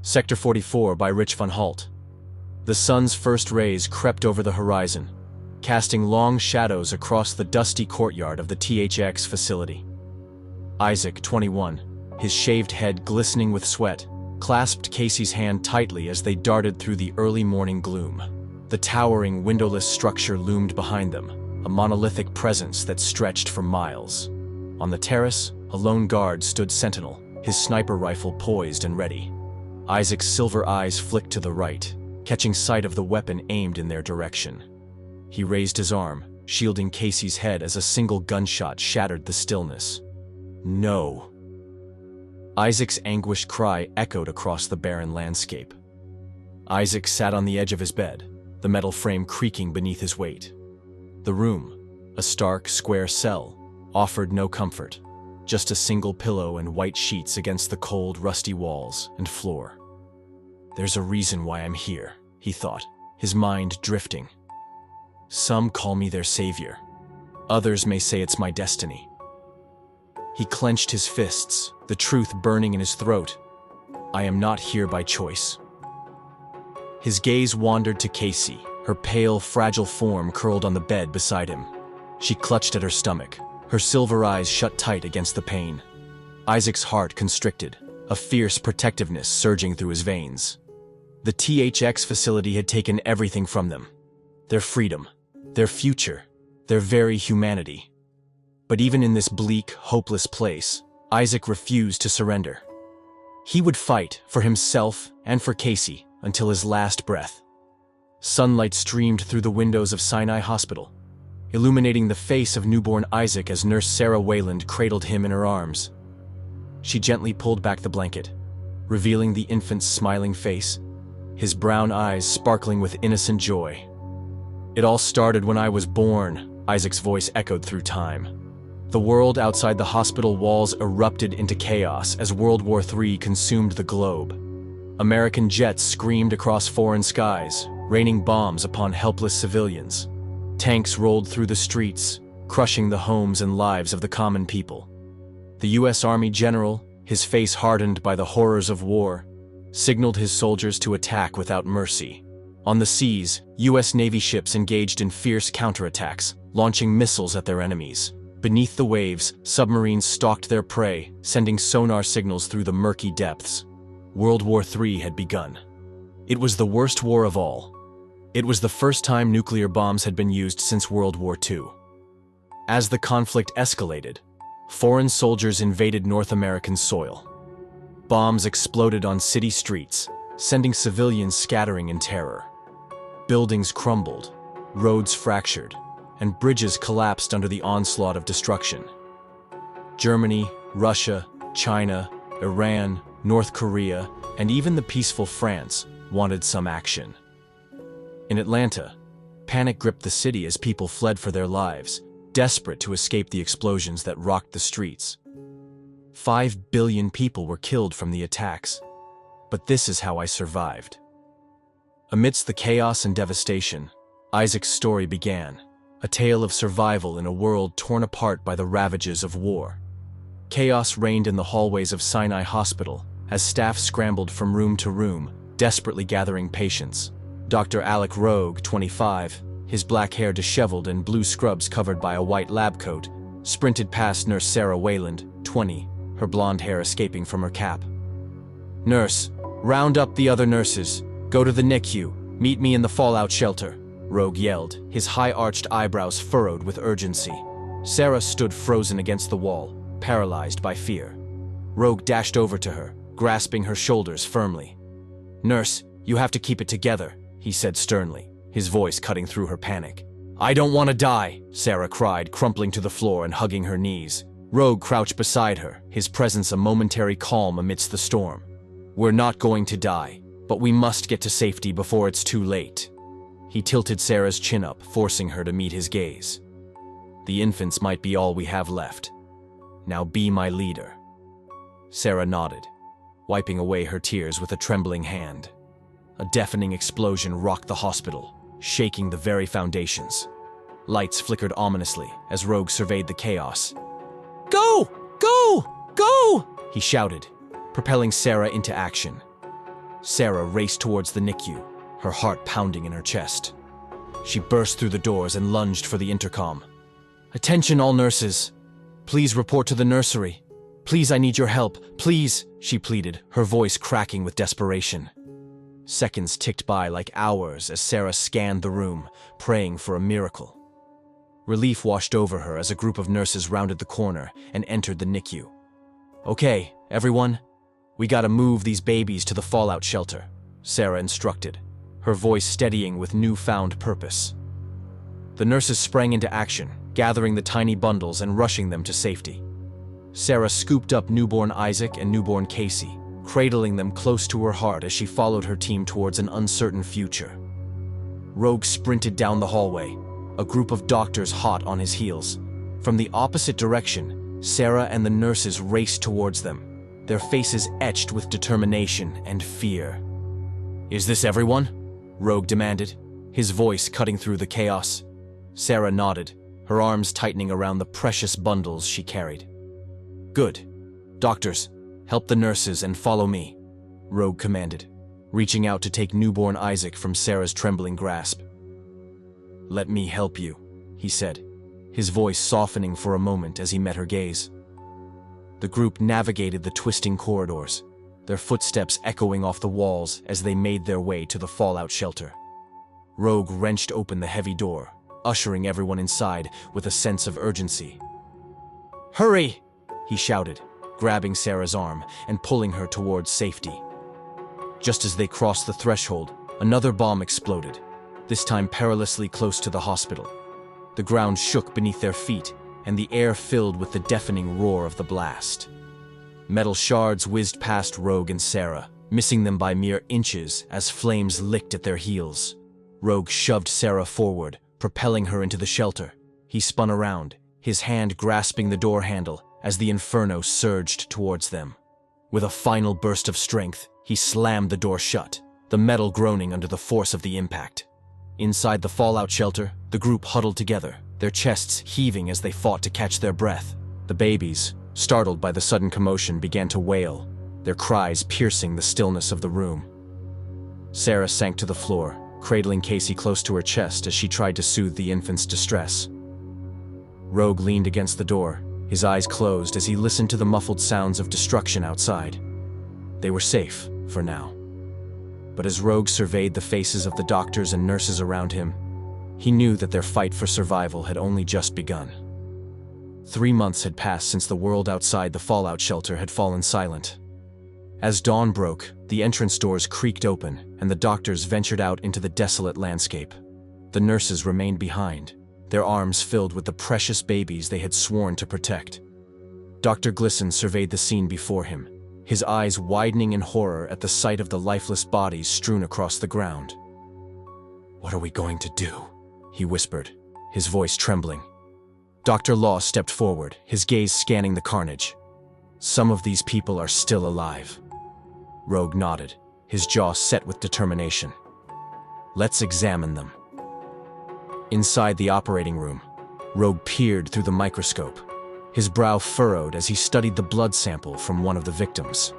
Sector 44 by Rich von Halt. The sun's first rays crept over the horizon, casting long shadows across the dusty courtyard of the THX facility. Isaac, 21, his shaved head glistening with sweat, clasped Casey's hand tightly as they darted through the early morning gloom. The towering, windowless structure loomed behind them, a monolithic presence that stretched for miles. On the terrace, a lone guard stood sentinel, his sniper rifle poised and ready. Isaac's silver eyes flicked to the right, catching sight of the weapon aimed in their direction. He raised his arm, shielding Casey's head as a single gunshot shattered the stillness. No! Isaac's anguished cry echoed across the barren landscape. Isaac sat on the edge of his bed, the metal frame creaking beneath his weight. The room, a stark, square cell, offered no comfort, just a single pillow and white sheets against the cold, rusty walls and floor. There's a reason why I'm here, he thought, his mind drifting. Some call me their savior. Others may say it's my destiny. He clenched his fists, the truth burning in his throat. I am not here by choice. His gaze wandered to Casey, her pale, fragile form curled on the bed beside him. She clutched at her stomach, her silver eyes shut tight against the pain. Isaac's heart constricted, a fierce protectiveness surging through his veins. The THX facility had taken everything from them. Their freedom, their future, their very humanity. But even in this bleak, hopeless place, Isaac refused to surrender. He would fight for himself and for Casey until his last breath. Sunlight streamed through the windows of Sinai Hospital, illuminating the face of newborn Isaac as Nurse Sarah Wayland cradled him in her arms. She gently pulled back the blanket, revealing the infant's smiling face, his brown eyes sparkling with innocent joy. It all started when I was born, Isaac's voice echoed through time. The world outside the hospital walls erupted into chaos as World War III consumed the globe. American jets screamed across foreign skies, raining bombs upon helpless civilians. Tanks rolled through the streets, crushing the homes and lives of the common people. The U.S. Army general, his face hardened by the horrors of war, signaled his soldiers to attack without mercy. On the seas, U.S. Navy ships engaged in fierce counterattacks, launching missiles at their enemies. Beneath the waves, submarines stalked their prey, sending sonar signals through the murky depths. World War III had begun. It was the worst war of all. It was the first time nuclear bombs had been used since World War II. As the conflict escalated, foreign soldiers invaded North American soil. Bombs exploded on city streets, sending civilians scattering in terror. Buildings crumbled, roads fractured, and bridges collapsed under the onslaught of destruction. Germany, Russia, China, Iran, North Korea, and even the peaceful France wanted some action. In Atlanta, panic gripped the city as people fled for their lives, desperate to escape the explosions that rocked the streets. 5 billion people were killed from the attacks. But this is how I survived. Amidst the chaos and devastation, Isaac's story began, a tale of survival in a world torn apart by the ravages of war. Chaos reigned in the hallways of Sinai Hospital as staff scrambled from room to room, desperately gathering patients. Dr. Alec Rogue, 25, his black hair disheveled and blue scrubs covered by a white lab coat, sprinted past Nurse Sarah Wayland, 20, her blonde hair escaping from her cap. "Nurse, round up the other nurses. Go to the NICU. Meet me in the fallout shelter," Rogue yelled, his high-arched eyebrows furrowed with urgency. Sarah stood frozen against the wall, paralyzed by fear. Rogue dashed over to her, grasping her shoulders firmly. "Nurse, you have to keep it together," he said sternly, his voice cutting through her panic. "I don't want to die," Sarah cried, crumpling to the floor and hugging her knees. Rogue crouched beside her, his presence a momentary calm amidst the storm. "We're not going to die, but we must get to safety before it's too late." He tilted Sarah's chin up, forcing her to meet his gaze. "The infants might be all we have left. Now be my leader." Sarah nodded, wiping away her tears with a trembling hand. A deafening explosion rocked the hospital, shaking the very foundations. Lights flickered ominously as Rogue surveyed the chaos. "Go! Go! Go!" he shouted, propelling Sarah into action. Sarah raced towards the NICU, her heart pounding in her chest. She burst through the doors and lunged for the intercom. "Attention all nurses. Please report to the nursery. Please, I need your help. Please," she pleaded, her voice cracking with desperation. Seconds ticked by like hours as Sarah scanned the room, praying for a miracle. Relief washed over her as a group of nurses rounded the corner and entered the NICU. "Okay, everyone, we gotta move these babies to the fallout shelter," Sarah instructed, her voice steadying with newfound purpose. The nurses sprang into action, gathering the tiny bundles and rushing them to safety. Sarah scooped up newborn Isaac and newborn Casey, cradling them close to her heart as she followed her team towards an uncertain future. Rogue sprinted down the hallway, a group of doctors hot on his heels. From the opposite direction, Sarah and the nurses raced towards them, their faces etched with determination and fear. "Is this everyone?" Rogue demanded, his voice cutting through the chaos. Sarah nodded, her arms tightening around the precious bundles she carried. "Good. Doctors, help the nurses and follow me," Rogue commanded, reaching out to take newborn Isaac from Sarah's trembling grasp. "Let me help you," he said, his voice softening for a moment as he met her gaze. The group navigated the twisting corridors, their footsteps echoing off the walls as they made their way to the fallout shelter. Rogue wrenched open the heavy door, ushering everyone inside with a sense of urgency. "Hurry!" he shouted, grabbing Sarah's arm and pulling her towards safety. Just as they crossed the threshold, another bomb exploded, this time perilously close to the hospital. The ground shook beneath their feet, and the air filled with the deafening roar of the blast. Metal shards whizzed past Rogue and Sarah, missing them by mere inches as flames licked at their heels. Rogue shoved Sarah forward, propelling her into the shelter. He spun around, his hand grasping the door handle as the inferno surged towards them. With a final burst of strength, he slammed the door shut, the metal groaning under the force of the impact. Inside the fallout shelter, the group huddled together, their chests heaving as they fought to catch their breath. The babies, startled by the sudden commotion, began to wail, their cries piercing the stillness of the room. Sarah sank to the floor, cradling Casey close to her chest as she tried to soothe the infant's distress. Rogue leaned against the door, his eyes closed as he listened to the muffled sounds of destruction outside. They were safe, for now. But as Rogue surveyed the faces of the doctors and nurses around him, he knew that their fight for survival had only just begun. 3 months had passed since the world outside the fallout shelter had fallen silent. As dawn broke, the entrance doors creaked open, and the doctors ventured out into the desolate landscape. The nurses remained behind, their arms filled with the precious babies they had sworn to protect. Dr. Glisson surveyed the scene before him, his eyes widening in horror at the sight of the lifeless bodies strewn across the ground. "What are we going to do?" he whispered, his voice trembling. Dr. Law stepped forward, his gaze scanning the carnage. "Some of these people are still alive." Rogue nodded, his jaw set with determination. "Let's examine them." Inside the operating room, Rogue peered through the microscope, his brow furrowed as he studied the blood sample from one of the victims.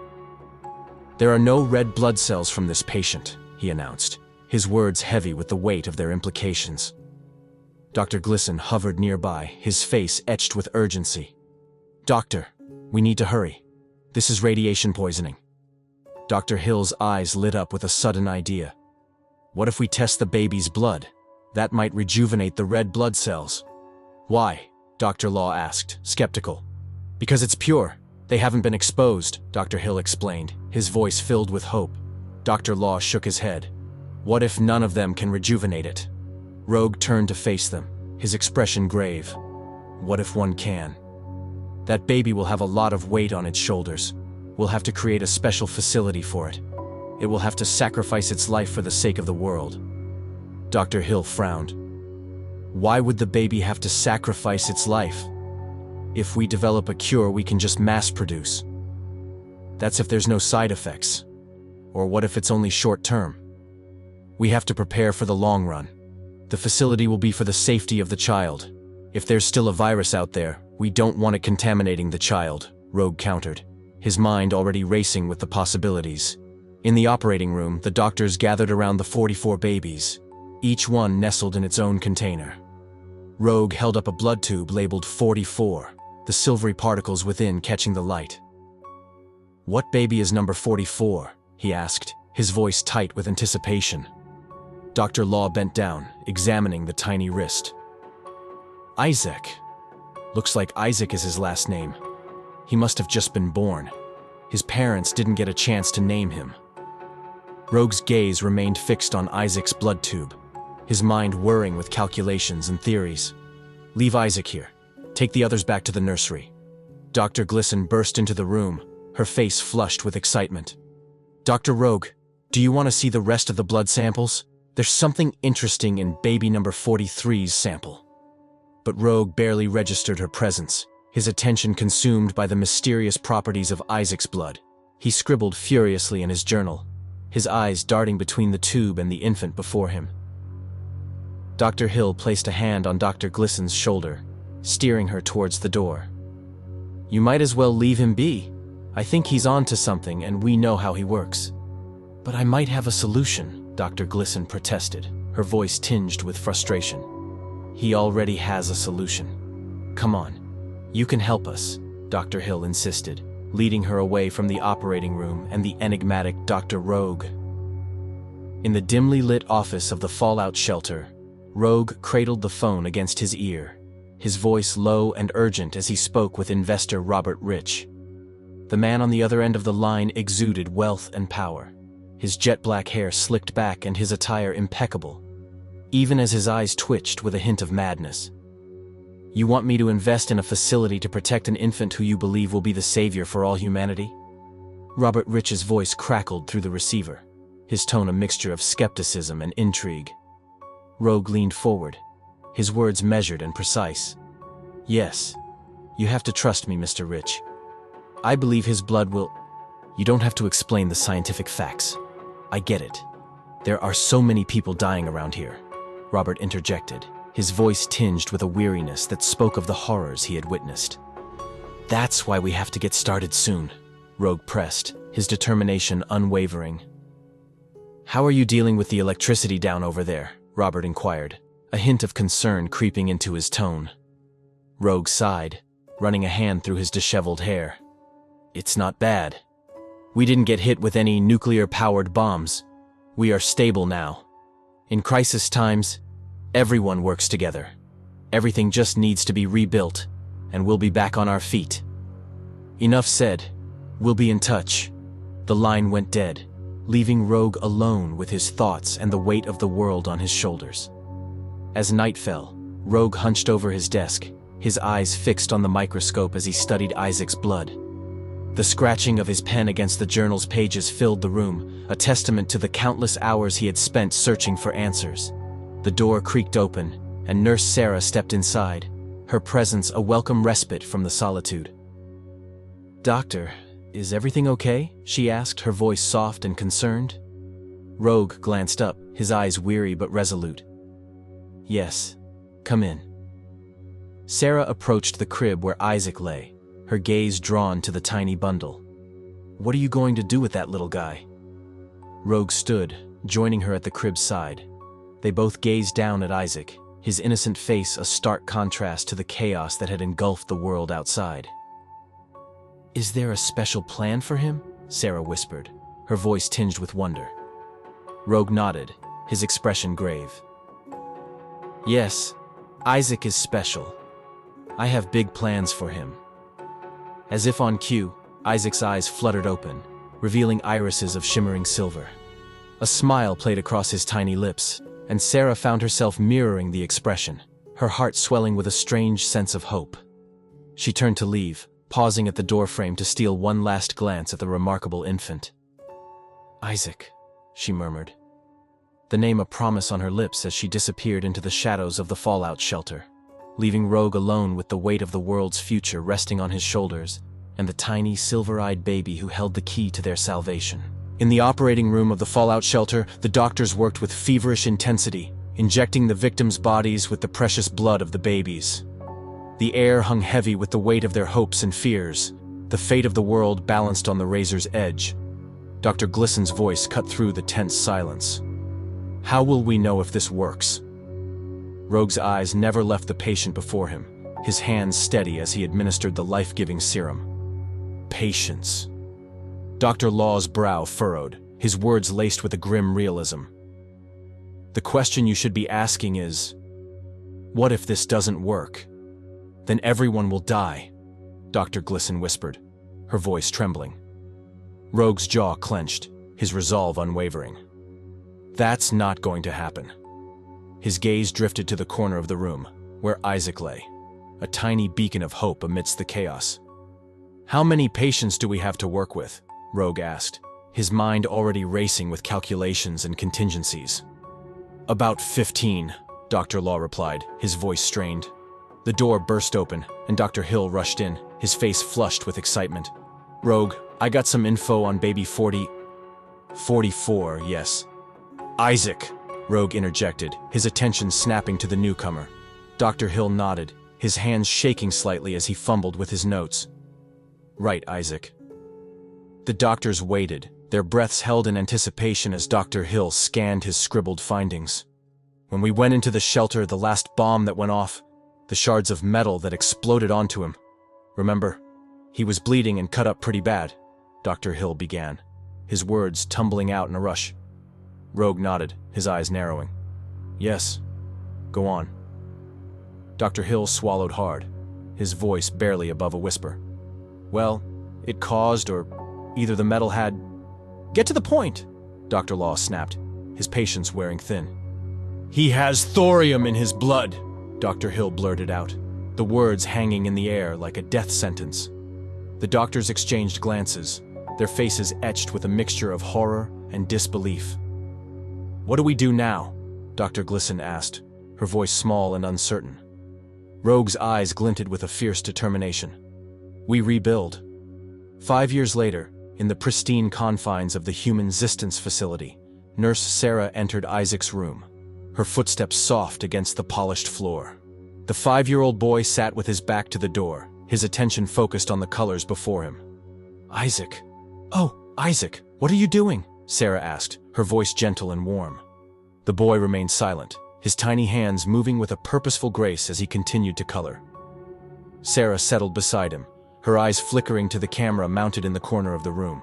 "There are no red blood cells from this patient," he announced, his words heavy with the weight of their implications. Dr. Glisson hovered nearby, his face etched with urgency. "Doctor, we need to hurry. This is radiation poisoning." Dr. Hill's eyes lit up with a sudden idea. "What if we test the baby's blood? That might rejuvenate the red blood cells." "Why?" Dr. Law asked, skeptical. "Because it's pure. They haven't been exposed," Dr. Hill explained, his voice filled with hope. Dr. Law shook his head. "What if none of them can rejuvenate it?" Rogue turned to face them, his expression grave. "What if one can? That baby will have a lot of weight on its shoulders. We'll have to create a special facility for it. It will have to sacrifice its life for the sake of the world." Dr. Hill frowned. "Why would the baby have to sacrifice its life? If we develop a cure, we can just mass produce. That's if there's no side effects. Or what if it's only short term? We have to prepare for the long run. The facility will be for the safety of the child. If there's still a virus out there, we don't want it contaminating the child," Rogue countered, his mind already racing with the possibilities. In the operating room, the doctors gathered around the 44 babies, each one nestled in its own container. Rogue held up a blood tube labeled 44, the silvery particles within catching the light. "What baby is number 44?" he asked, his voice tight with anticipation. Dr. Law bent down, examining the tiny wrist. "Isaac. Looks like Isaac is his last name. He must have just been born. His parents didn't get a chance to name him." Rogue's gaze remained fixed on Isaac's blood tube, his mind whirring with calculations and theories. "Leave Isaac here. Take the others back to the nursery." Dr. Glisson burst into the room, her face flushed with excitement. "Dr. Rogue, do you want to see the rest of the blood samples? There's something interesting in baby number 43's sample." But Rogue barely registered her presence, his attention consumed by the mysterious properties of Isaac's blood. He scribbled furiously in his journal, his eyes darting between the tube and the infant before him. Dr. Hill placed a hand on Dr. Glisson's shoulder, steering her towards the door. "You might as well leave him be. I think he's on to something and we know how he works." "But I might have a solution," Dr. Glisson protested, her voice tinged with frustration. "He already has a solution. Come on, you can help us," Dr. Hill insisted, leading her away from the operating room and the enigmatic Dr. Rogue. In the dimly lit office of the fallout shelter, Rogue cradled the phone against his ear, his voice low and urgent as he spoke with investor Robert Rich. The man on the other end of the line exuded wealth and power, his jet-black hair slicked back and his attire impeccable, even as his eyes twitched with a hint of madness. "You want me to invest in a facility to protect an infant who you believe will be the savior for all humanity?" Robert Rich's voice crackled through the receiver, his tone a mixture of skepticism and intrigue. Rogue leaned forward, his words measured and precise. "Yes, you have to trust me, Mr. Rich. I believe his blood will—" "You don't have to explain the scientific facts. I get it. There are so many people dying around here," Robert interjected, his voice tinged with a weariness that spoke of the horrors he had witnessed. "That's why we have to get started soon," Rogue pressed, his determination unwavering. "How are you dealing with the electricity down over there?" Robert inquired, a hint of concern creeping into his tone. Rogue sighed, running a hand through his disheveled hair. "It's not bad. We didn't get hit with any nuclear-powered bombs. We are stable now. In crisis times, everyone works together. Everything just needs to be rebuilt, and we'll be back on our feet." "Enough said. We'll be in touch." The line went dead, leaving Rogue alone with his thoughts and the weight of the world on his shoulders. As night fell, Rogue hunched over his desk, his eyes fixed on the microscope as he studied Isaac's blood. The scratching of his pen against the journal's pages filled the room, a testament to the countless hours he had spent searching for answers. The door creaked open, and Nurse Sarah stepped inside, her presence a welcome respite from the solitude. "Doctor, is everything okay?" she asked, her voice soft and concerned. Rogue glanced up, his eyes weary but resolute. "Yes, come in." Sarah approached the crib where Isaac lay, her gaze drawn to the tiny bundle. "What are you going to do with that little guy?" Rogue stood, joining her at the crib's side. They both gazed down at Isaac, his innocent face a stark contrast to the chaos that had engulfed the world outside. "Is there a special plan for him?" Sarah whispered, her voice tinged with wonder. Rogue nodded, his expression grave. "Yes, Isaac is special. I have big plans for him." As if on cue, Isaac's eyes fluttered open, revealing irises of shimmering silver. A smile played across his tiny lips, and Sarah found herself mirroring the expression, her heart swelling with a strange sense of hope. She turned to leave, pausing at the doorframe to steal one last glance at the remarkable infant. "Isaac," she murmured, the name a promise on her lips as she disappeared into the shadows of the fallout shelter, leaving Rogue alone with the weight of the world's future resting on his shoulders and the tiny silver-eyed baby who held the key to their salvation. In the operating room of the fallout shelter, the doctors worked with feverish intensity, injecting the victims' bodies with the precious blood of the babies. The air hung heavy with the weight of their hopes and fears, the fate of the world balanced on the razor's edge. Dr. Glissen's voice cut through the tense silence. How will we know if this works? Rogue's eyes never left the patient before him, his hands steady as he administered the life-giving serum. Patience. Dr. Law's brow furrowed, his words laced with a grim realism. The question you should be asking is, what if this doesn't work? Then everyone will die, Dr. Glissen whispered, her voice trembling. Rogue's jaw clenched, his resolve unwavering. That's not going to happen. His gaze drifted to the corner of the room, where Isaac lay, a tiny beacon of hope amidst the chaos. How many patients do we have to work with? Rogue asked, his mind already racing with calculations and contingencies. About 15, Dr. Law replied, his voice strained. The door burst open, and Dr. Hill rushed in, his face flushed with excitement. Rogue, I got some info on baby 44, yes. Isaac, Rogue interjected, his attention snapping to the newcomer. Dr. Hill nodded, his hands shaking slightly as he fumbled with his notes. Right, Isaac. The doctors waited, their breaths held in anticipation as Dr. Hill scanned his scribbled findings. When we went into the shelter, the last bomb that went off, the shards of metal that exploded onto him. Remember? He was bleeding and cut up pretty bad, Dr. Hill began, his words tumbling out in a rush. Rogue nodded, his eyes narrowing. Yes. Go on. Dr. Hill swallowed hard, his voice barely above a whisper. Well, it caused, or either the metal had... Get to the point, Dr. Law snapped, his patience wearing thin. He has thorium in his blood, Dr. Hill blurted out, the words hanging in the air like a death sentence. The doctors exchanged glances, their faces etched with a mixture of horror and disbelief. What do we do now? Dr. Glissen asked, her voice small and uncertain. Rogue's eyes glinted with a fierce determination. We rebuild. 5 years later, in the pristine confines of the human existence facility, Nurse Sarah entered Isaac's room, her footsteps soft against the polished floor. The 5-year-old boy sat with his back to the door, his attention focused on the colors before him. Isaac. Oh, Isaac, what are you doing? Sarah asked, her voice gentle and warm. The boy remained silent, his tiny hands moving with a purposeful grace as he continued to color. Sarah settled beside him, her eyes flickering to the camera mounted in the corner of the room.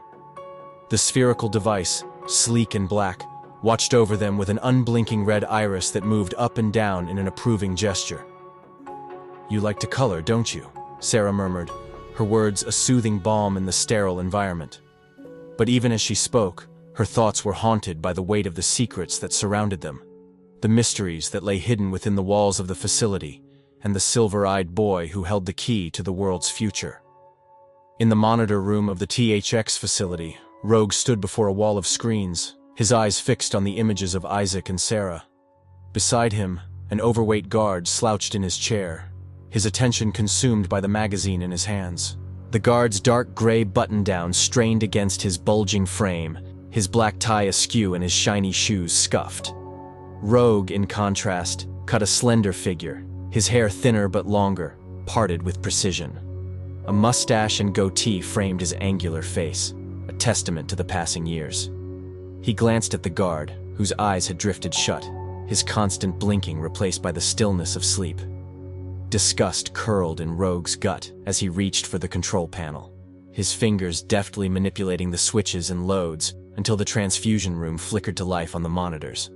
The spherical device, sleek and black, watched over them with an unblinking red iris that moved up and down in an approving gesture. You like to color, don't you? Sarah murmured, her words a soothing balm in the sterile environment. But even as she spoke, her thoughts were haunted by the weight of the secrets that surrounded them, the mysteries that lay hidden within the walls of the facility, and the silver-eyed boy who held the key to the world's future. In the monitor room of the THX facility, Rogue stood before a wall of screens, his eyes fixed on the images of Isaac and Sarah. Beside him, an overweight guard slouched in his chair, his attention consumed by the magazine in his hands. The guard's dark gray button-down strained against his bulging frame, his black tie askew and his shiny shoes scuffed. Rogue, in contrast, cut a slender figure, his hair thinner but longer, parted with precision. A mustache and goatee framed his angular face, a testament to the passing years. He glanced at the guard, whose eyes had drifted shut, his constant blinking replaced by the stillness of sleep. Disgust curled in Rogue's gut as he reached for the control panel, his fingers deftly manipulating the switches and loads until the transfusion room flickered to life on the monitors.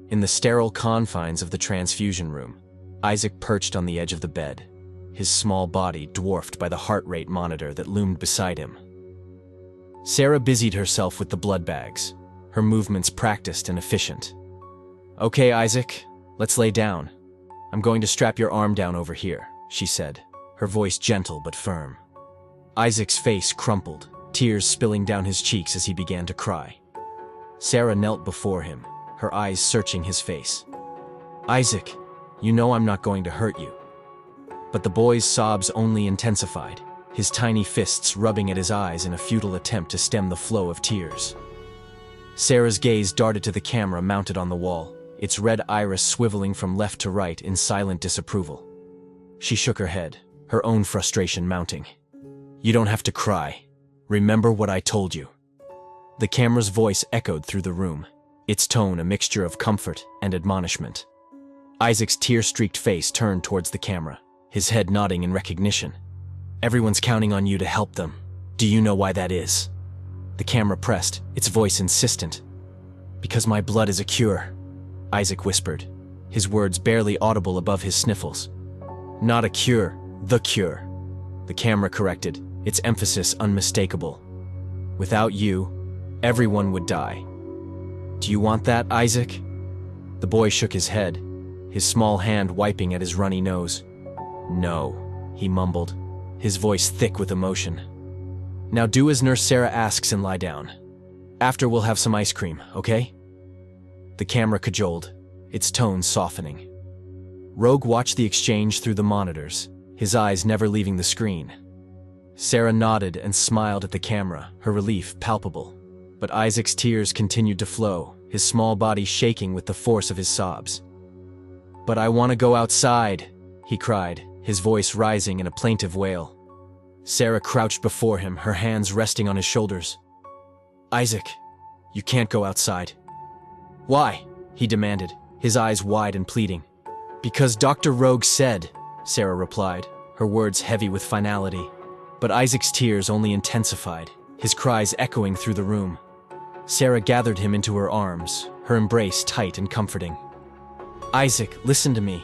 In the sterile confines of the transfusion room, Isaac perched on the edge of the bed, his small body dwarfed by the heart rate monitor that loomed beside him. Sarah busied herself with the blood bags, her movements practiced and efficient. Okay, Isaac, let's lay down. I'm going to strap your arm down over here, she said, her voice gentle but firm. Isaac's face crumpled, tears spilling down his cheeks as he began to cry. Sarah knelt before him, her eyes searching his face. Isaac, you know I'm not going to hurt you. But the boy's sobs only intensified, his tiny fists rubbing at his eyes in a futile attempt to stem the flow of tears. Sarah's gaze darted to the camera mounted on the wall, its red iris swiveling from left to right in silent disapproval. She shook her head, her own frustration mounting. You don't have to cry. Remember what I told you. The camera's voice echoed through the room, its tone a mixture of comfort and admonishment. Isaac's tear-streaked face turned towards the camera, his head nodding in recognition. "Everyone's counting on you to help them. Do you know why that is?" The camera pressed, its voice insistent. "Because my blood is a cure," Isaac whispered, his words barely audible above his sniffles. "Not a cure, the cure," the camera corrected, its emphasis unmistakable. "Without you, everyone would die. Do you want that, Isaac?" The boy shook his head, his small hand wiping at his runny nose. "No," he mumbled, his voice thick with emotion. "Now do as Nurse Sarah asks and lie down. After we'll have some ice cream, okay?" The camera cajoled, its tone softening. Rogue watched the exchange through the monitors, his eyes never leaving the screen. Sarah nodded and smiled at the camera, her relief palpable. But Isaac's tears continued to flow, his small body shaking with the force of his sobs. "But I want to go outside," he cried, his voice rising in a plaintive wail. Sarah crouched before him, her hands resting on his shoulders. "Isaac, you can't go outside." "Why?" he demanded, his eyes wide and pleading. "Because Dr. Rogue said," Sarah replied, her words heavy with finality. But Isaac's tears only intensified, his cries echoing through the room. Sarah gathered him into her arms, her embrace tight and comforting. "Isaac, listen to me.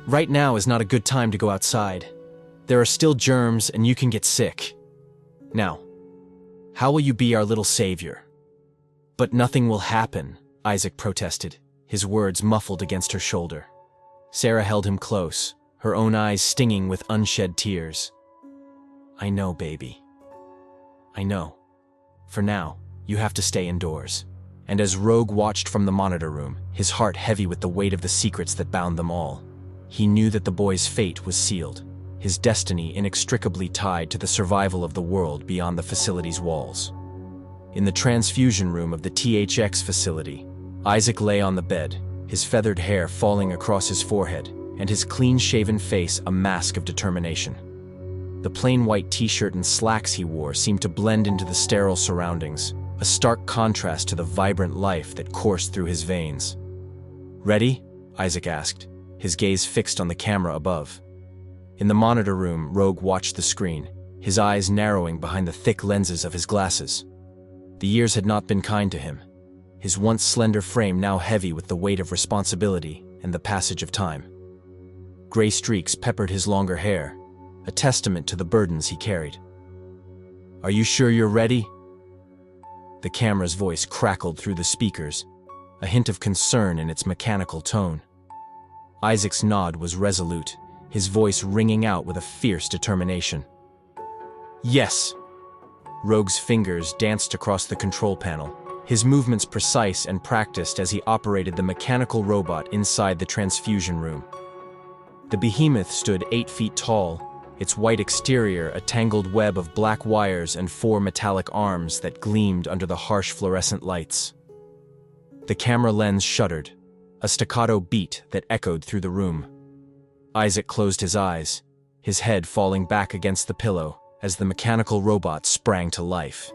Right now is not a good time to go outside. There are still germs and you can get sick. Now, how will you be our little savior?" "But nothing will happen," Isaac protested, his words muffled against her shoulder. Sarah held him close, her own eyes stinging with unshed tears. "I know, baby. I know. For now, you have to stay indoors." And as Rogue watched from the monitor room, his heart heavy with the weight of the secrets that bound them all, he knew that the boy's fate was sealed, his destiny inextricably tied to the survival of the world beyond the facility's walls. In the transfusion room of the THX facility, Isaac lay on the bed, his feathered hair falling across his forehead, and his clean-shaven face a mask of determination. The plain white t-shirt and slacks he wore seemed to blend into the sterile surroundings, a stark contrast to the vibrant life that coursed through his veins. "Ready?" Isaac asked, his gaze fixed on the camera above. In the monitor room, Rogue watched the screen, his eyes narrowing behind the thick lenses of his glasses. The years had not been kind to him, his once slender frame now heavy with the weight of responsibility and the passage of time. Gray streaks peppered his longer hair, a testament to the burdens he carried. "Are you sure you're ready?" The camera's voice crackled through the speakers, a hint of concern in its mechanical tone. Isaac's nod was resolute, his voice ringing out with a fierce determination. "Yes!" Rogue's fingers danced across the control panel, his movements precise and practiced as he operated the mechanical robot inside the transfusion room. The behemoth stood 8 feet tall, its white exterior a tangled web of black wires and 4 metallic arms that gleamed under the harsh fluorescent lights. The camera lens shuddered, a staccato beat that echoed through the room. Isaac closed his eyes, his head falling back against the pillow as the mechanical robot sprang to life.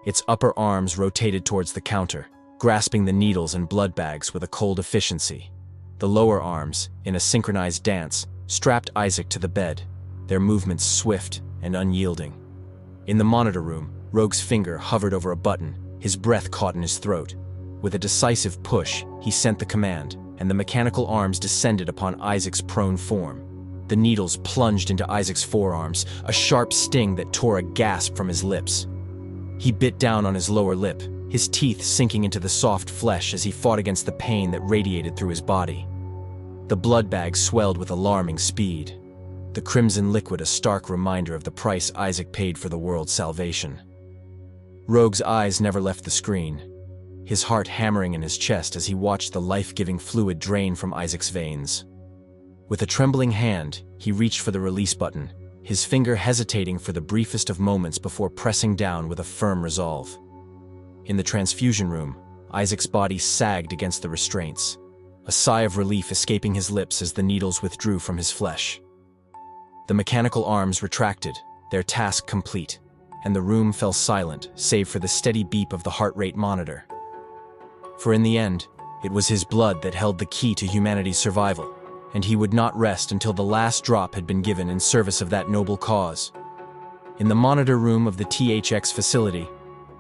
Its upper arms rotated towards the counter, grasping the needles and blood bags with a cold efficiency. The lower arms, in a synchronized dance, strapped Isaac to the bed, their movements swift and unyielding. In the monitor room, Rogue's finger hovered over a button, his breath caught in his throat. With a decisive push, he sent the command, and the mechanical arms descended upon Isaac's prone form. The needles plunged into Isaac's forearms, a sharp sting that tore a gasp from his lips. He bit down on his lower lip, his teeth sinking into the soft flesh as he fought against the pain that radiated through his body. The blood bag swelled with alarming speed, the crimson liquid a stark reminder of the price Isaac paid for the world's salvation. Rogue's eyes never left the screen, his heart hammering in his chest as he watched the life-giving fluid drain from Isaac's veins. With a trembling hand, he reached for the release button, his finger hesitating for the briefest of moments before pressing down with a firm resolve. In the transfusion room, Isaac's body sagged against the restraints, a sigh of relief escaping his lips as the needles withdrew from his flesh. The mechanical arms retracted, their task complete, and the room fell silent, save for the steady beep of the heart rate monitor. For in the end, it was his blood that held the key to humanity's survival, and he would not rest until the last drop had been given in service of that noble cause. In the monitor room of the THX facility,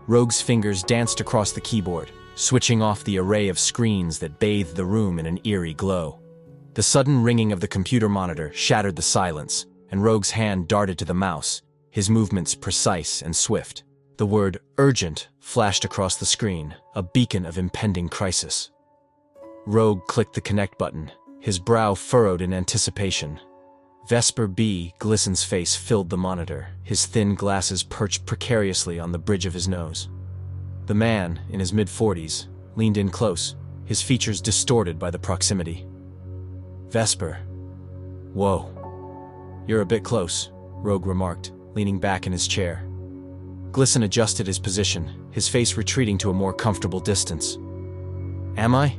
Rogue's fingers danced across the keyboard, switching off the array of screens that bathed the room in an eerie glow. The sudden ringing of the computer monitor shattered the silence, and Rogue's hand darted to the mouse, his movements precise and swift. The word "urgent" flashed across the screen, a beacon of impending crisis. Rogue clicked the connect button, his brow furrowed in anticipation. Vesper B. Glissen's face filled the monitor, his thin glasses perched precariously on the bridge of his nose. The man, in his mid-40s, leaned in close, his features distorted by the proximity. "Vesper. Whoa. You're a bit close," Rogue remarked, leaning back in his chair. Glissen adjusted his position, his face retreating to a more comfortable distance. "Am I?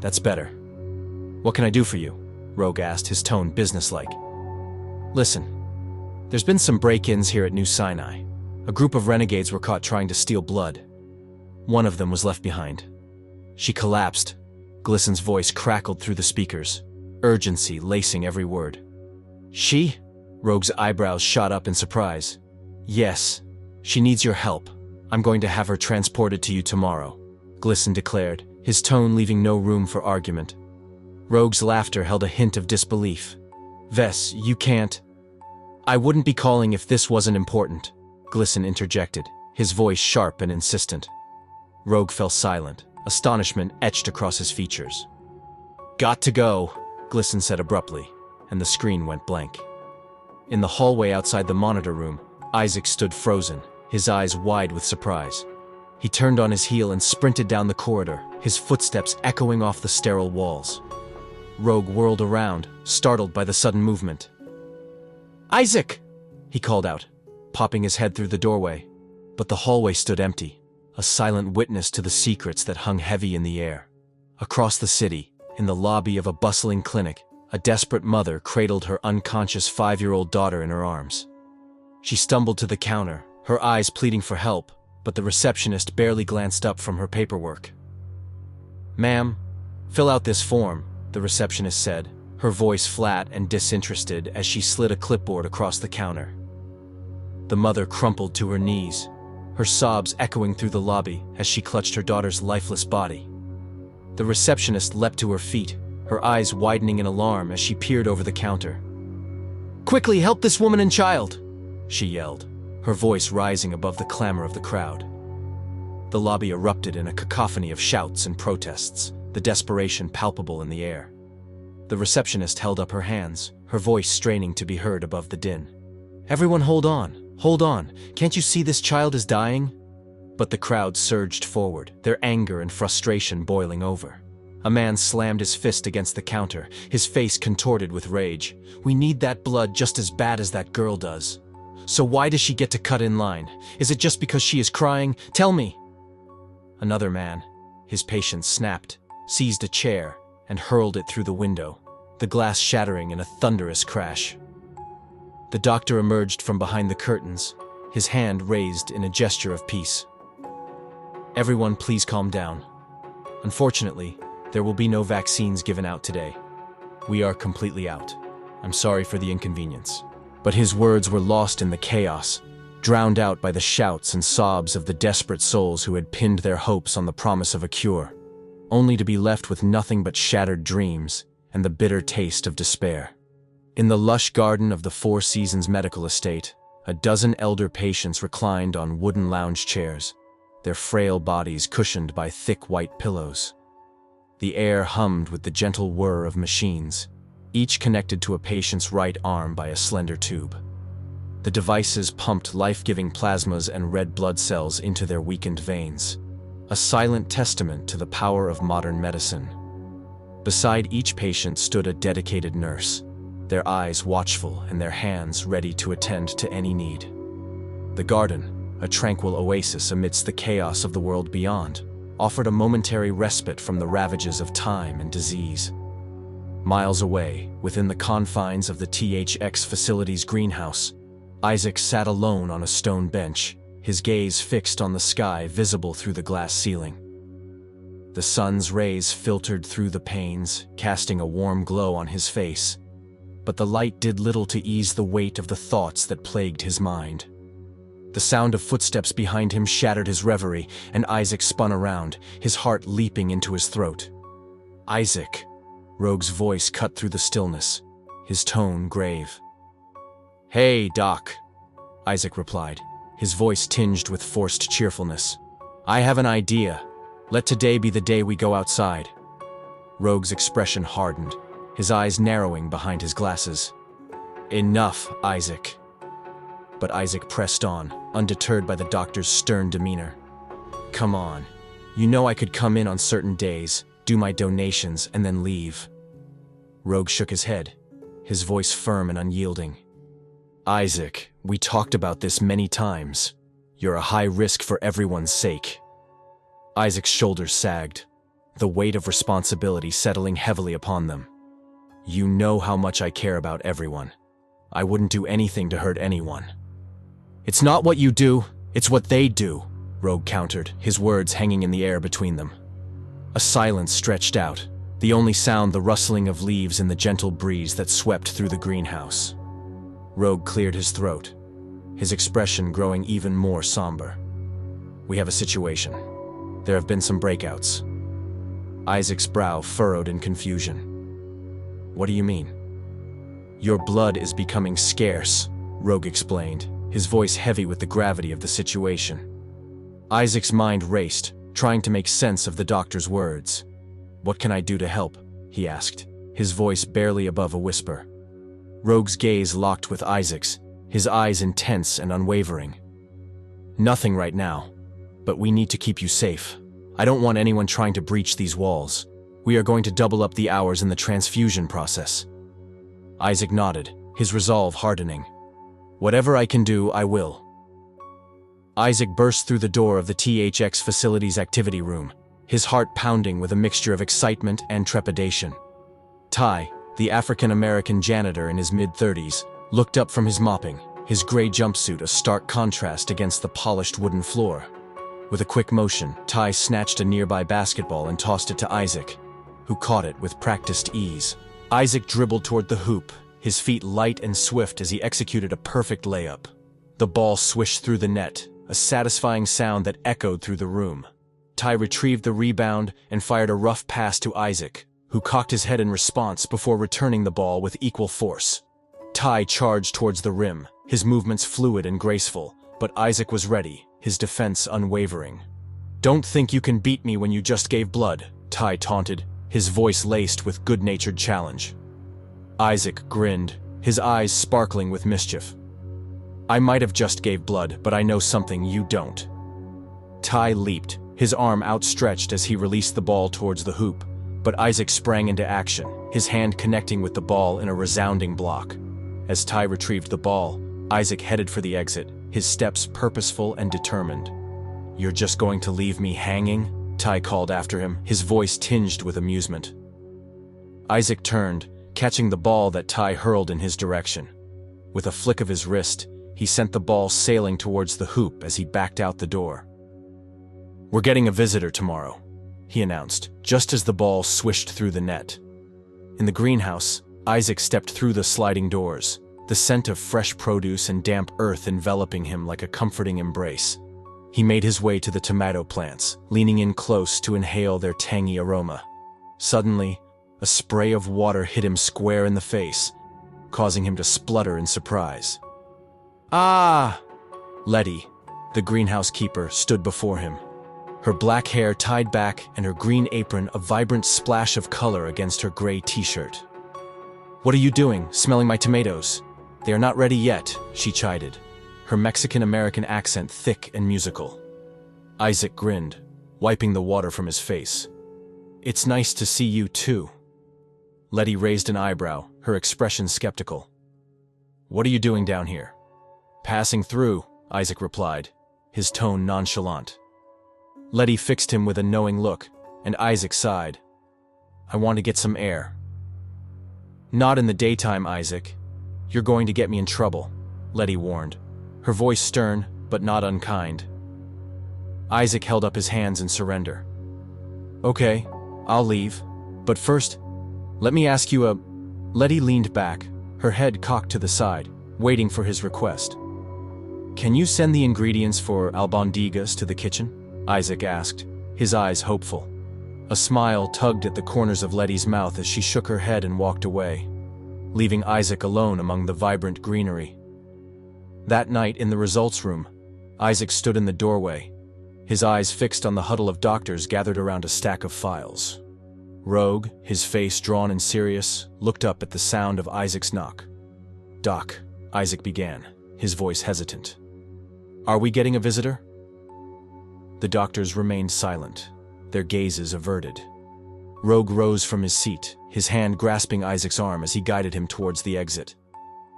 That's better. What can I do for you?" Rogue asked, his tone businesslike. "Listen, there's been some break-ins here at New Sinai. A group of renegades were caught trying to steal blood. One of them was left behind." She collapsed. Glissen's voice crackled through the speakers, urgency lacing every word. "She?" Rogue's eyebrows shot up in surprise. "Yes, she needs your help. I'm going to have her transported to you tomorrow," Glissen declared, his tone leaving no room for argument. Rogue's laughter held a hint of disbelief. "Ves, you can't." "I wouldn't be calling if this wasn't important," Glissen interjected, his voice sharp and insistent. Rogue fell silent, astonishment etched across his features. "Got to go," Glissen said abruptly, and the screen went blank. In the hallway outside the monitor room, Isaac stood frozen, his eyes wide with surprise. He turned on his heel and sprinted down the corridor, his footsteps echoing off the sterile walls. Rogue whirled around, startled by the sudden movement. "Isaac!" he called out, popping his head through the doorway. But the hallway stood empty, a silent witness to the secrets that hung heavy in the air. Across the city, in the lobby of a bustling clinic, a desperate mother cradled her unconscious 5-year-old daughter in her arms. She stumbled to the counter, her eyes pleading for help, but the receptionist barely glanced up from her paperwork. "Ma'am, fill out this form," the receptionist said, her voice flat and disinterested as she slid a clipboard across the counter. The mother crumpled to her knees, her sobs echoing through the lobby as she clutched her daughter's lifeless body. The receptionist leapt to her feet, her eyes widening in alarm as she peered over the counter. "Quickly, help this woman and child!" she yelled, her voice rising above the clamor of the crowd. The lobby erupted in a cacophony of shouts and protests, the desperation palpable in the air. The receptionist held up her hands, her voice straining to be heard above the din. "Everyone hold on, can't you see this child is dying?" But the crowd surged forward, their anger and frustration boiling over. A man slammed his fist against the counter, his face contorted with rage. "We need that blood just as bad as that girl does. So why does she get to cut in line? Is it just because she is crying? Tell me!" Another man, his patience snapped, seized a chair and hurled it through the window, the glass shattering in a thunderous crash. The doctor emerged from behind the curtains, his hand raised in a gesture of peace. "Everyone, please calm down. Unfortunately, there will be no vaccines given out today. We are completely out. I'm sorry for the inconvenience." But his words were lost in the chaos, drowned out by the shouts and sobs of the desperate souls who had pinned their hopes on the promise of a cure, only to be left with nothing but shattered dreams and the bitter taste of despair. In the lush garden of the Four Seasons Medical Estate, a dozen elder patients reclined on wooden lounge chairs, their frail bodies cushioned by thick white pillows. The air hummed with the gentle whir of machines, each connected to a patient's right arm by a slender tube. The devices pumped life-giving plasmas and red blood cells into their weakened veins, a silent testament to the power of modern medicine. Beside each patient stood a dedicated nurse, their eyes watchful and their hands ready to attend to any need. The garden, a tranquil oasis amidst the chaos of the world beyond, offered a momentary respite from the ravages of time and disease. Miles away, within the confines of the THX facility's greenhouse, Isaac sat alone on a stone bench, his gaze fixed on the sky visible through the glass ceiling. The sun's rays filtered through the panes, casting a warm glow on his face, but the light did little to ease the weight of the thoughts that plagued his mind. The sound of footsteps behind him shattered his reverie, and Isaac spun around, his heart leaping into his throat. "Isaac," Rogue's voice cut through the stillness, his tone grave. "Hey, Doc," Isaac replied, his voice tinged with forced cheerfulness. "I have an idea. Let today be the day we go outside." Rogue's expression hardened, his eyes narrowing behind his glasses. "Enough, Isaac." But Isaac pressed on, undeterred by the doctor's stern demeanor. "Come on. You know I could come in on certain days, do my donations, and then leave." Rogue shook his head, his voice firm and unyielding. "Isaac, we talked about this many times. You're a high risk for everyone's sake." Isaac's shoulders sagged, the weight of responsibility settling heavily upon them. "You know how much I care about everyone. I wouldn't do anything to hurt anyone." "It's not what you do, it's what they do," Rogue countered, his words hanging in the air between them. A silence stretched out, the only sound the rustling of leaves in the gentle breeze that swept through the greenhouse. Rogue cleared his throat, his expression growing even more somber. "We have a situation. There have been some breakouts." Isaac's brow furrowed in confusion. "What do you mean?" "Your blood is becoming scarce," Rogue explained, his voice heavy with the gravity of the situation. Isaac's mind raced, trying to make sense of the doctor's words. "What can I do to help?" he asked, his voice barely above a whisper. Rogue's gaze locked with Isaac's, his eyes intense and unwavering. "Nothing right now, but we need to keep you safe. I don't want anyone trying to breach these walls. We are going to double up the hours in the transfusion process." Isaac nodded, his resolve hardening. "Whatever I can do, I will." Isaac burst through the door of the THX facility's activity room, his heart pounding with a mixture of excitement and trepidation. Ty, the African-American janitor in his mid-30s, looked up from his mopping, his gray jumpsuit a stark contrast against the polished wooden floor. With a quick motion, Ty snatched a nearby basketball and tossed it to Isaac, who caught it with practiced ease. Isaac dribbled toward the hoop, his feet light and swift as he executed a perfect layup. The ball swished through the net, a satisfying sound that echoed through the room. Ty retrieved the rebound and fired a rough pass to Isaac, who cocked his head in response before returning the ball with equal force. Ty charged towards the rim, his movements fluid and graceful, but Isaac was ready, his defense unwavering. "Don't think you can beat me when you just gave blood," Ty taunted, his voice laced with good-natured challenge. Isaac grinned, his eyes sparkling with mischief. "I might have just gave blood, but I know something you don't." Ty leaped, his arm outstretched as he released the ball towards the hoop, but Isaac sprang into action, his hand connecting with the ball in a resounding block. As Ty retrieved the ball, Isaac headed for the exit, his steps purposeful and determined. "You're just going to leave me hanging?" Ty called after him, his voice tinged with amusement. Isaac turned, catching the ball that Ty hurled in his direction. With a flick of his wrist, he sent the ball sailing towards the hoop as he backed out the door. "We're getting a visitor tomorrow," he announced, just as the ball swished through the net. In the greenhouse, Isaac stepped through the sliding doors, the scent of fresh produce and damp earth enveloping him like a comforting embrace. He made his way to the tomato plants, leaning in close to inhale their tangy aroma. Suddenly, a spray of water hit him square in the face, causing him to splutter in surprise. "Ah!" Letty, the greenhouse keeper, stood before him, her black hair tied back and her green apron a vibrant splash of color against her gray t-shirt. "What are you doing, smelling my tomatoes? They are not ready yet," she chided, her Mexican-American accent thick and musical. Isaac grinned, wiping the water from his face. "It's nice to see you too." Letty raised an eyebrow, her expression skeptical. "What are you doing down here?" "Passing through," Isaac replied, his tone nonchalant. Letty fixed him with a knowing look, and Isaac sighed. "I want to get some air." "Not in the daytime, Isaac. You're going to get me in trouble." Letty warned, her voice stern but not unkind. Isaac held up his hands in surrender. "Okay, I'll leave. But first, let me ask you a—" Letty leaned back, her head cocked to the side, waiting for his request. "Can you send the ingredients for albondigas to the kitchen?" Isaac asked, his eyes hopeful. A smile tugged at the corners of Letty's mouth as she shook her head and walked away, leaving Isaac alone among the vibrant greenery. That night in the results room, Isaac stood in the doorway, his eyes fixed on the huddle of doctors gathered around a stack of files. Rogue, his face drawn and serious, looked up at the sound of Isaac's knock. "Doc," Isaac began, his voice hesitant. "Are we getting a visitor?" The doctors remained silent, their gazes averted. Rogue rose from his seat, his hand grasping Isaac's arm as he guided him towards the exit.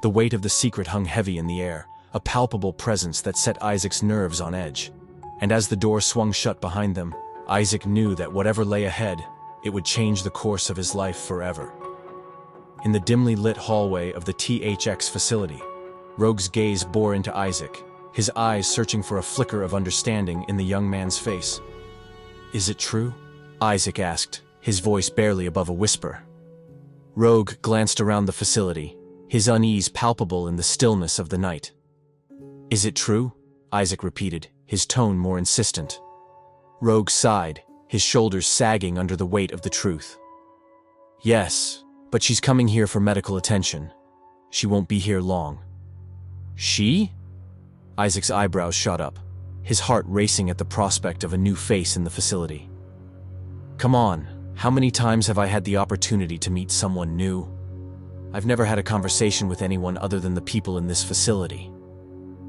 The weight of the secret hung heavy in the air, a palpable presence that set Isaac's nerves on edge. And as the door swung shut behind them, Isaac knew that whatever lay ahead, it would change the course of his life forever. In the dimly lit hallway of the THX facility, Rogue's gaze bore into Isaac, his eyes searching for a flicker of understanding in the young man's face. "Is it true?" Isaac asked, his voice barely above a whisper. Rogue glanced around the facility, his unease palpable in the stillness of the night. "Is it true?" Isaac repeated, his tone more insistent. Rogue sighed, his shoulders sagging under the weight of the truth. "Yes, but she's coming here for medical attention. She won't be here long." "She?" Isaac's eyebrows shot up, his heart racing at the prospect of a new face in the facility. "Come on, how many times have I had the opportunity to meet someone new? I've never had a conversation with anyone other than the people in this facility."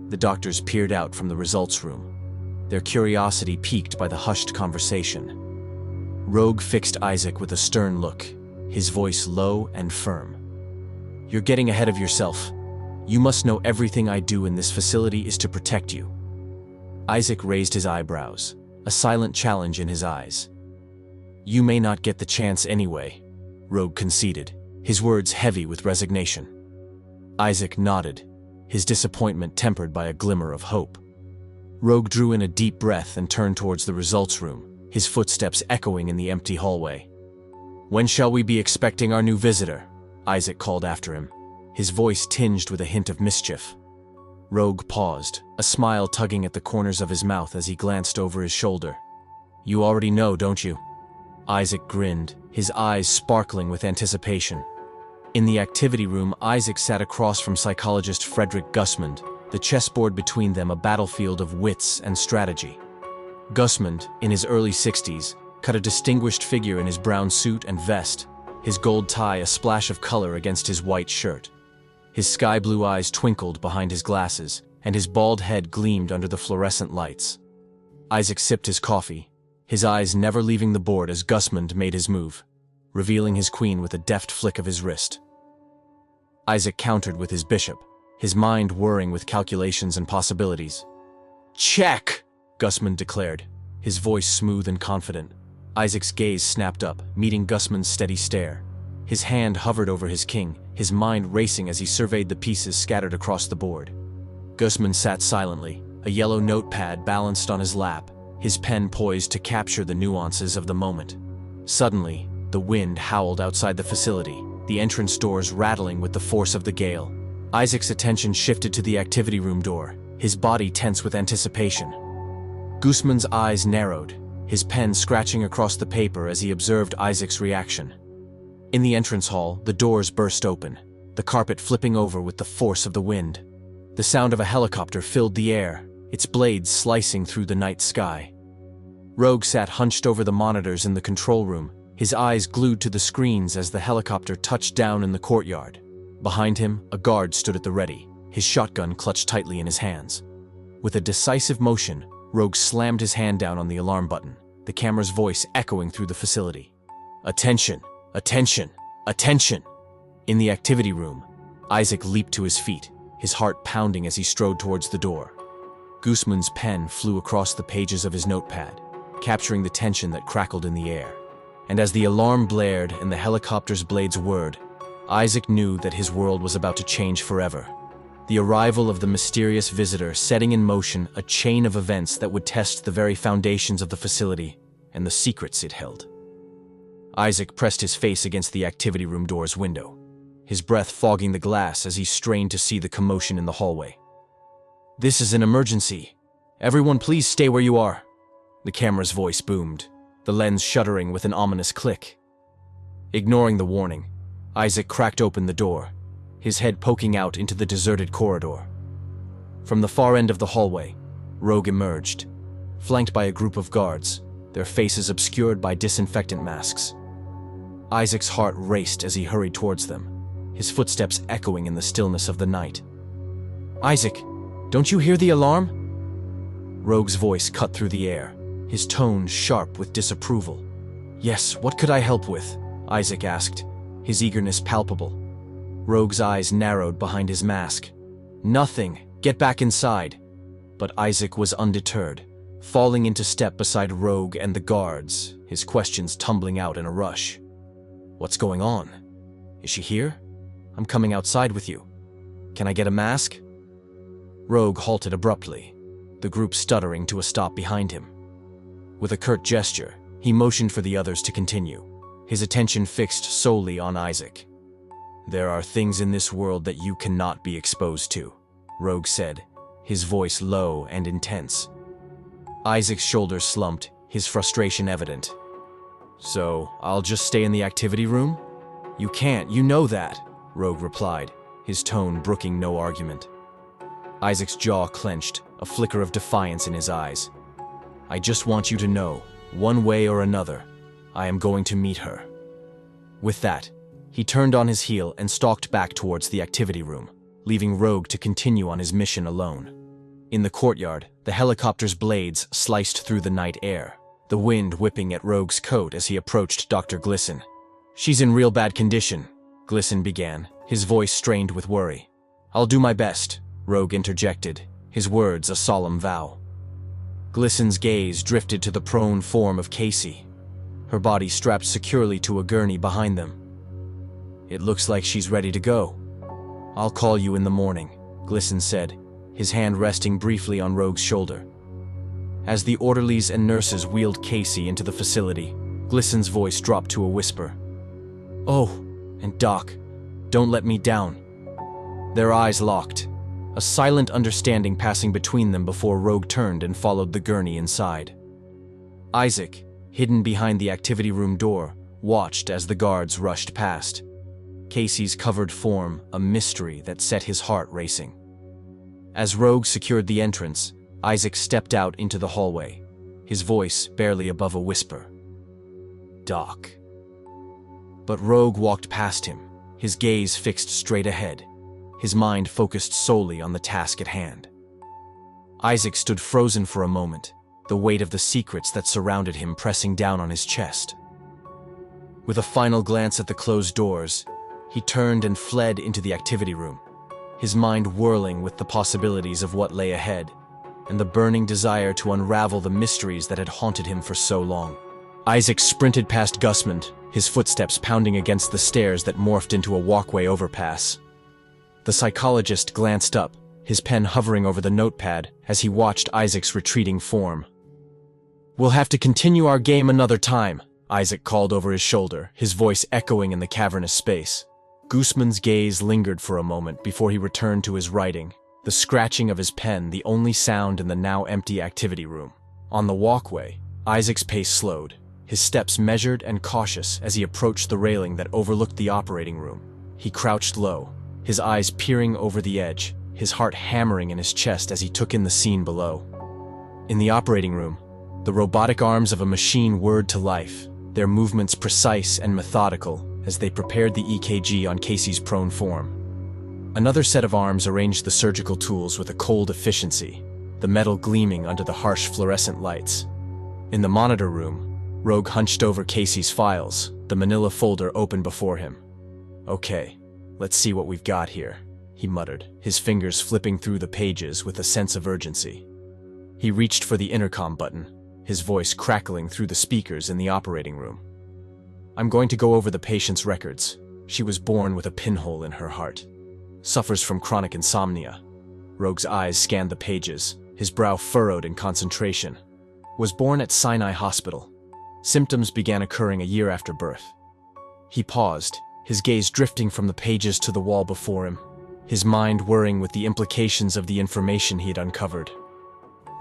The doctors peered out from the results room, their curiosity piqued by the hushed conversation. Rogue fixed Isaac with a stern look, his voice low and firm. "You're getting ahead of yourself. You must know everything I do in this facility is to protect you." Isaac raised his eyebrows, a silent challenge in his eyes. "You may not get the chance anyway," Rogue conceded, his words heavy with resignation. Isaac nodded, his disappointment tempered by a glimmer of hope. Rogue drew in a deep breath and turned towards the results room, his footsteps echoing in the empty hallway. "When shall we be expecting our new visitor?" Isaac called after him, his voice tinged with a hint of mischief. Rogue paused, a smile tugging at the corners of his mouth as he glanced over his shoulder. "You already know, don't you?" Isaac grinned, his eyes sparkling with anticipation. In the activity room, Isaac sat across from psychologist Frederick Gusmund, the chessboard between them a battlefield of wits and strategy. Gusmund, in his early 60s, cut a distinguished figure in his brown suit and vest, his gold tie a splash of color against his white shirt. His sky-blue eyes twinkled behind his glasses, and his bald head gleamed under the fluorescent lights. Isaac sipped his coffee, his eyes never leaving the board as Gusmund made his move, revealing his queen with a deft flick of his wrist. Isaac countered with his bishop, his mind whirring with calculations and possibilities. "Check!" Gusmund declared, his voice smooth and confident. Isaac's gaze snapped up, meeting Gusmund's steady stare. His hand hovered over his king, his mind racing as he surveyed the pieces scattered across the board. Gusmund sat silently, a yellow notepad balanced on his lap, his pen poised to capture the nuances of the moment. Suddenly, the wind howled outside the facility, the entrance doors rattling with the force of the gale. Isaac's attention shifted to the activity room door, his body tense with anticipation. Gusmund's eyes narrowed, his pen scratching across the paper as he observed Isaac's reaction. In the entrance hall, the doors burst open, the carpet flipping over with the force of the wind. The sound of a helicopter filled the air, its blades slicing through the night sky. Rogue sat hunched over the monitors in the control room, his eyes glued to the screens as the helicopter touched down in the courtyard. Behind him, a guard stood at the ready, his shotgun clutched tightly in his hands. With a decisive motion, Rogue slammed his hand down on the alarm button, the camera's voice echoing through the facility. "Attention! Attention! Attention!" In the activity room, Isaac leaped to his feet, his heart pounding as he strode towards the door. Gusmund's pen flew across the pages of his notepad, capturing the tension that crackled in the air. And as the alarm blared and the helicopter's blades whirred, Isaac knew that his world was about to change forever. the arrival of the mysterious visitor setting in motion a chain of events that would test the very foundations of the facility and the secrets it held. Isaac pressed his face against the activity room door's window, his breath fogging the glass as he strained to see the commotion in the hallway. "This is an emergency. Everyone please stay where you are." The camera's voice boomed, the lens shuddering with an ominous click. Ignoring the warning, Isaac cracked open the door, his head poking out into the deserted corridor. From the far end of the hallway, Rogue emerged, flanked by a group of guards, their faces obscured by disinfectant masks. Isaac's heart raced as he hurried towards them, his footsteps echoing in the stillness of the night. "Isaac, don't you hear the alarm?" Rogue's voice cut through the air, his tone sharp with disapproval. "Yes, what could I help with?" Isaac asked, his eagerness palpable. Rogue's eyes narrowed behind his mask. "Nothing. Get back inside." But Isaac was undeterred, falling into step beside Rogue and the guards, his questions tumbling out in a rush. "What's going on? Is she here? I'm coming outside with you. Can I get a mask?" Rogue halted abruptly, the group stuttering to a stop behind him. With a curt gesture, he motioned for the others to continue, his attention fixed solely on Isaac. "There are things in this world that you cannot be exposed to," Rogue said, his voice low and intense. Isaac's shoulders slumped, his frustration evident. "So, I'll just stay in the activity room?" "You can't, you know that," Rogue replied, his tone brooking no argument. Isaac's jaw clenched, a flicker of defiance in his eyes. "I just want you to know, one way or another, I am going to meet her." With that, he turned on his heel and stalked back towards the activity room, leaving Rogue to continue on his mission alone. In the courtyard, the helicopter's blades sliced through the night air, the wind whipping at Rogue's coat as he approached Dr. Glisson. "She's in real bad condition," Glisson began, his voice strained with worry. "I'll do my best," Rogue interjected, his words a solemn vow. Glisson's gaze drifted to the prone form of Casey, her body strapped securely to a gurney behind them. "It looks like she's ready to go. I'll call you in the morning," Glisson said, his hand resting briefly on Rogue's shoulder. As the orderlies and nurses wheeled Casey into the facility, Glisson's voice dropped to a whisper. "Oh, and Doc, don't let me down." Their eyes locked, a silent understanding passing between them before Rogue turned and followed the gurney inside. Isaac, hidden behind the activity room door, watched as the guards rushed past. Casey's covered form, a mystery that set his heart racing. As Rogue secured the entrance, Isaac stepped out into the hallway, his voice barely above a whisper. "Doc." But Rogue walked past him, his gaze fixed straight ahead, his mind focused solely on the task at hand. Isaac stood frozen for a moment, the weight of the secrets that surrounded him pressing down on his chest. With a final glance at the closed doors, he turned and fled into the activity room, his mind whirling with the possibilities of what lay ahead, and the burning desire to unravel the mysteries that had haunted him for so long. Isaac sprinted past Gusmund, his footsteps pounding against the stairs that morphed into a walkway overpass. The psychologist glanced up, his pen hovering over the notepad as he watched Isaac's retreating form. "We'll have to continue our game another time," Isaac called over his shoulder, his voice echoing in the cavernous space. Gusmund's gaze lingered for a moment before he returned to his writing, the scratching of his pen the only sound in the now empty activity room. On the walkway, Isaac's pace slowed, his steps measured and cautious as he approached the railing that overlooked the operating room. He crouched low, his eyes peering over the edge, his heart hammering in his chest as he took in the scene below. In the operating room, the robotic arms of a machine whirred to life, their movements precise and methodical as they prepared the EKG on Casey's prone form. Another set of arms arranged the surgical tools with a cold efficiency, the metal gleaming under the harsh fluorescent lights. In the monitor room, Rogue hunched over Casey's files, the manila folder open before him. "Okay, let's see what we've got here," he muttered, his fingers flipping through the pages with a sense of urgency. He reached for the intercom button, his voice crackling through the speakers in the operating room. "I'm going to go over the patient's records. She was born with a pinhole in her heart. Suffers from chronic insomnia. Rogue's eyes scanned the pages, his brow furrowed in concentration. Was born at Sinai Hospital. Symptoms began occurring a year after birth. He paused, his gaze drifting from the pages to the wall before him, his mind whirring with the implications of the information he had uncovered.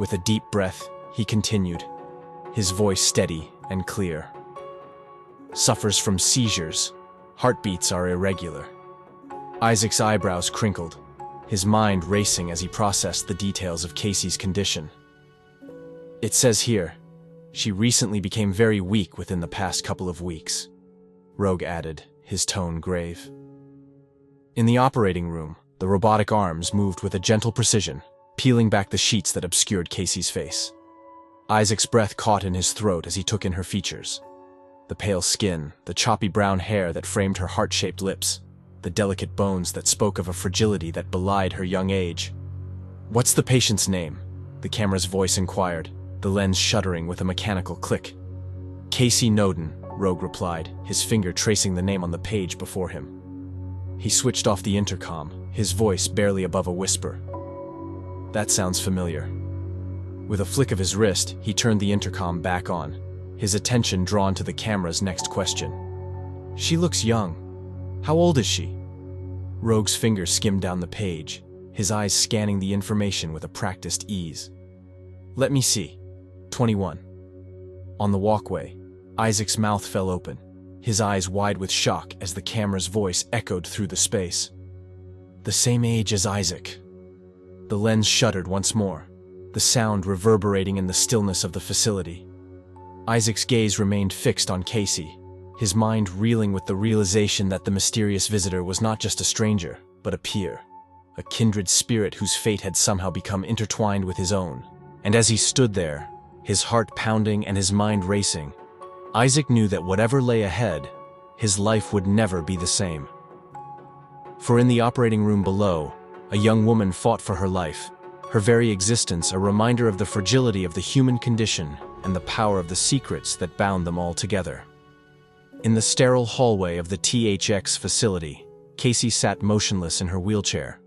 With a deep breath, he continued, his voice steady and clear. Suffers from seizures. Heartbeats are irregular. Isaac's eyebrows crinkled, his mind racing as he processed the details of Casey's condition. It says here, she recently became very weak within the past couple of weeks, Rogue added, his tone grave. In the operating room, the robotic arms moved with a gentle precision, peeling back the sheets that obscured Casey's face. Isaac's breath caught in his throat as he took in her features. The pale skin, the choppy brown hair that framed her heart-shaped lips, the delicate bones that spoke of a fragility that belied her young age. "What's the patient's name?" the camera's voice inquired, the lens shuddering with a mechanical click. "Casey Noden," Rogue replied, his finger tracing the name on the page before him. He switched off the intercom, his voice barely above a whisper. "That sounds familiar." With a flick of his wrist, he turned the intercom back on, his attention drawn to the camera's next question. "She looks young. How old is she?" Rogue's finger skimmed down the page, his eyes scanning the information with a practiced ease. "Let me see. 21. On the walkway, Isaac's mouth fell open, his eyes wide with shock as the camera's voice echoed through the space. "The same age as Isaac." The lens shuddered once more, the sound reverberating in the stillness of the facility. Isaac's gaze remained fixed on Casey, his mind reeling with the realization that the mysterious visitor was not just a stranger, but a peer, a kindred spirit whose fate had somehow become intertwined with his own. And as he stood there, his heart pounding and his mind racing, Isaac knew that whatever lay ahead, his life would never be the same. For in the operating room below, a young woman fought for her life, her very existence a reminder of the fragility of the human condition and the power of the secrets that bound them all together. In the sterile hallway of the THX facility, Casey sat motionless in her wheelchair,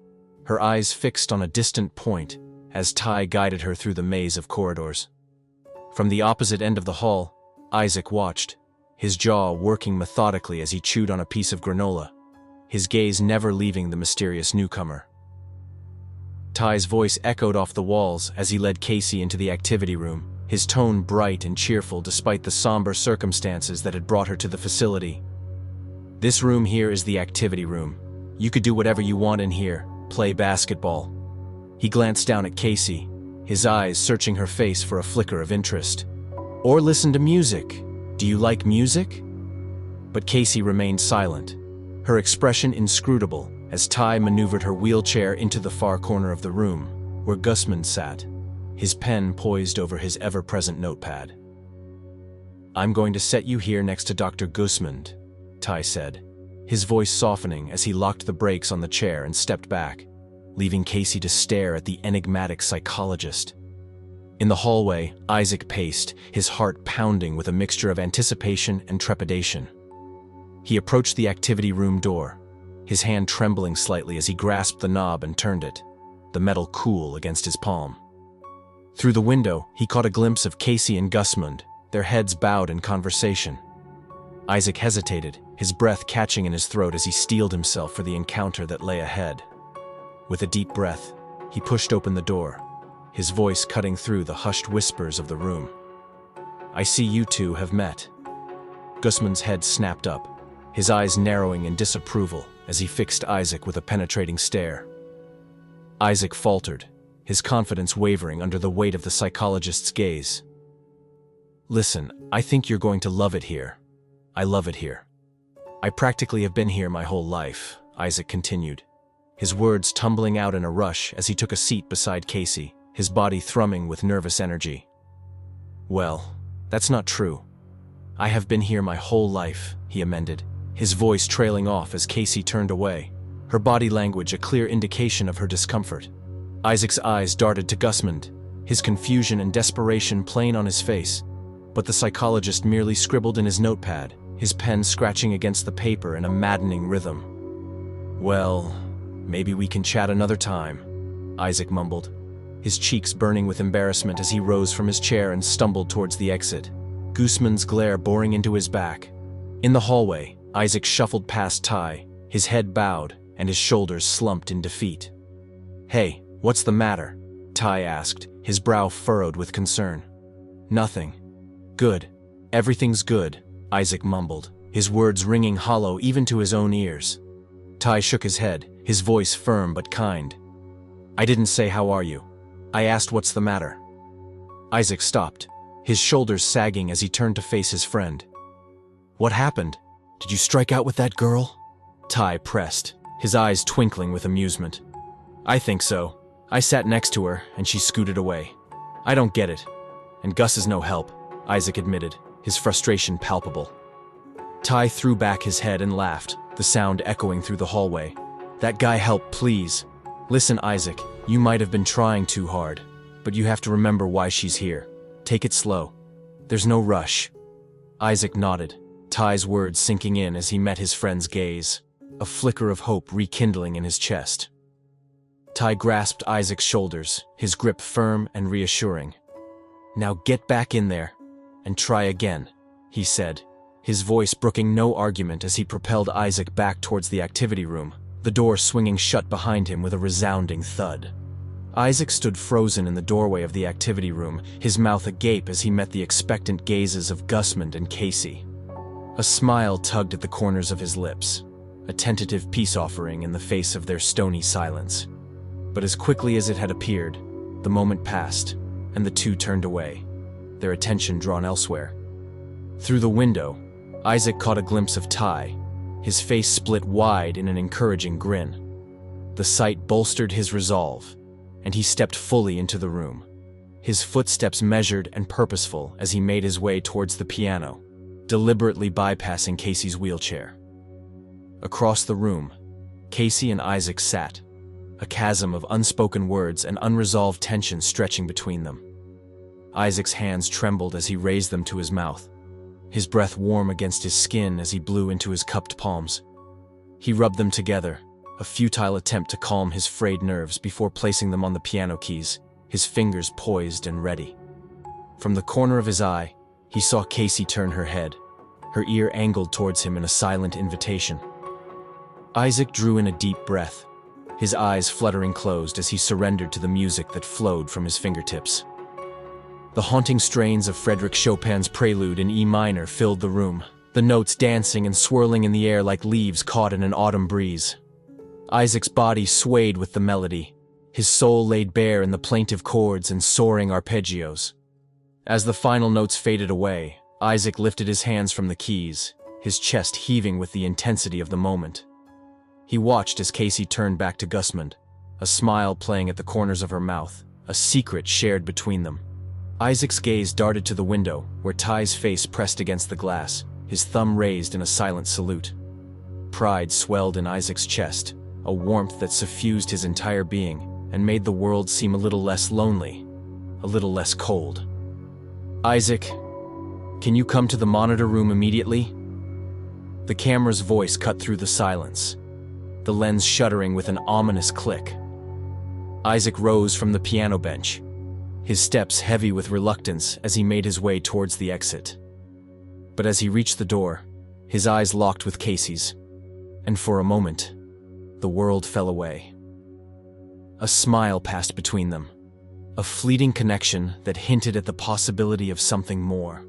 her eyes fixed on a distant point as Ty guided her through the maze of corridors. From the opposite end of the hall, Isaac watched, his jaw working methodically as he chewed on a piece of granola, his gaze never leaving the mysterious newcomer. Ty's voice echoed off the walls as he led Casey into the activity room, his tone bright and cheerful despite the somber circumstances that had brought her to the facility. "This room here is the activity room. You could do whatever you want in here, play basketball." He glanced down at Casey, his eyes searching her face for a flicker of interest. "Or listen to music. Do you like music?" But Casey remained silent, her expression inscrutable as Ty maneuvered her wheelchair into the far corner of the room, where Gusman sat, his pen poised over his ever-present notepad. "I'm going to set you here next to Dr. Gusman," Ty said, his voice softening as he locked the brakes on the chair and stepped back, leaving Casey to stare at the enigmatic psychologist. In the hallway, Isaac paced, his heart pounding with a mixture of anticipation and trepidation. He approached the activity room door, his hand trembling slightly as he grasped the knob and turned it, the metal cool against his palm. Through the window, he caught a glimpse of Casey and Gusmund, their heads bowed in conversation. Isaac hesitated, his breath catching in his throat as he steeled himself for the encounter that lay ahead. With a deep breath, he pushed open the door, his voice cutting through the hushed whispers of the room. "I see you two have met." Gusman's head snapped up, his eyes narrowing in disapproval as he fixed Isaac with a penetrating stare. Isaac faltered, his confidence wavering under the weight of the psychologist's gaze. "Listen, I think you're going to love it here. I love it here. I practically have been here my whole life," Isaac continued, his words tumbling out in a rush as he took a seat beside Casey, his body thrumming with nervous energy. "Well, that's not true. I have been here my whole life," he amended, his voice trailing off as Casey turned away, her body language a clear indication of her discomfort. Isaac's eyes darted to Gusmund, his confusion and desperation plain on his face, but the psychologist merely scribbled in his notepad, his pen scratching against the paper in a maddening rhythm. "Well, Maybe we can chat another time, Isaac mumbled, his cheeks burning with embarrassment as he rose from his chair and stumbled towards the exit, Guzman's glare boring into his back. In the hallway, Isaac shuffled past Ty, his head bowed and his shoulders slumped in defeat. "Hey, what's the matter?" Ty asked, his brow furrowed with concern. "Nothing." "Good. Everything's good," Isaac mumbled, his words ringing hollow even to his own ears. Ty shook his head, his voice firm but kind. "I didn't say how are you. I asked what's the matter." Isaac stopped, his shoulders sagging as he turned to face his friend. "What happened? Did you strike out with that girl?" Ty pressed, his eyes twinkling with amusement. "I think so. I sat next to her, and she scooted away. I don't get it. And Gus is no help," Isaac admitted, his frustration palpable. Ty threw back his head and laughed, the sound echoing through the hallway. "That guy help, please. Listen, Isaac, you might have been trying too hard, but you have to remember why she's here. Take it slow. There's no rush." Isaac nodded, Ty's words sinking in as he met his friend's gaze, a flicker of hope rekindling in his chest. Ty grasped Isaac's shoulders, his grip firm and reassuring. "Now get back in there, and try again," he said, his voice brooking no argument as he propelled Isaac back towards the activity room, the door swinging shut behind him with a resounding thud. Isaac stood frozen in the doorway of the activity room, his mouth agape as he met the expectant gazes of Guzman and Casey. A smile tugged at the corners of his lips, a tentative peace offering in the face of their stony silence. But as quickly as it had appeared, the moment passed, and the two turned away, their attention drawn elsewhere. Through the window, Isaac caught a glimpse of Ty, his face split wide in an encouraging grin. The sight bolstered his resolve, and he stepped fully into the room, his footsteps measured and purposeful as he made his way towards the piano, deliberately bypassing Casey's wheelchair. Across the room, Casey and Isaac sat, a chasm of unspoken words and unresolved tension stretching between them. Isaac's hands trembled as he raised them to his mouth, his breath warm against his skin as he blew into his cupped palms. He rubbed them together, a futile attempt to calm his frayed nerves before placing them on the piano keys, his fingers poised and ready. From the corner of his eye, he saw Casey turn her head, her ear angled towards him in a silent invitation. Isaac drew in a deep breath, his eyes fluttering closed as he surrendered to the music that flowed from his fingertips. The haunting strains of Frédéric Chopin's Prelude in E minor filled the room, the notes dancing and swirling in the air like leaves caught in an autumn breeze. Isaac's body swayed with the melody, his soul laid bare in the plaintive chords and soaring arpeggios. As the final notes faded away, Isaac lifted his hands from the keys, his chest heaving with the intensity of the moment. He watched as Casey turned back to Guzman, a smile playing at the corners of her mouth, a secret shared between them. Isaac's gaze darted to the window, where Ty's face pressed against the glass, his thumb raised in a silent salute. Pride swelled in Isaac's chest, a warmth that suffused his entire being and made the world seem a little less lonely, a little less cold. "Isaac, can you come to the monitor room immediately?" The camera's voice cut through the silence, the lens shuddering with an ominous click. Isaac rose from the piano bench, his steps heavy with reluctance as he made his way towards the exit. But as he reached the door, his eyes locked with Casey's, and for a moment, the world fell away. A smile passed between them, a fleeting connection that hinted at the possibility of something more.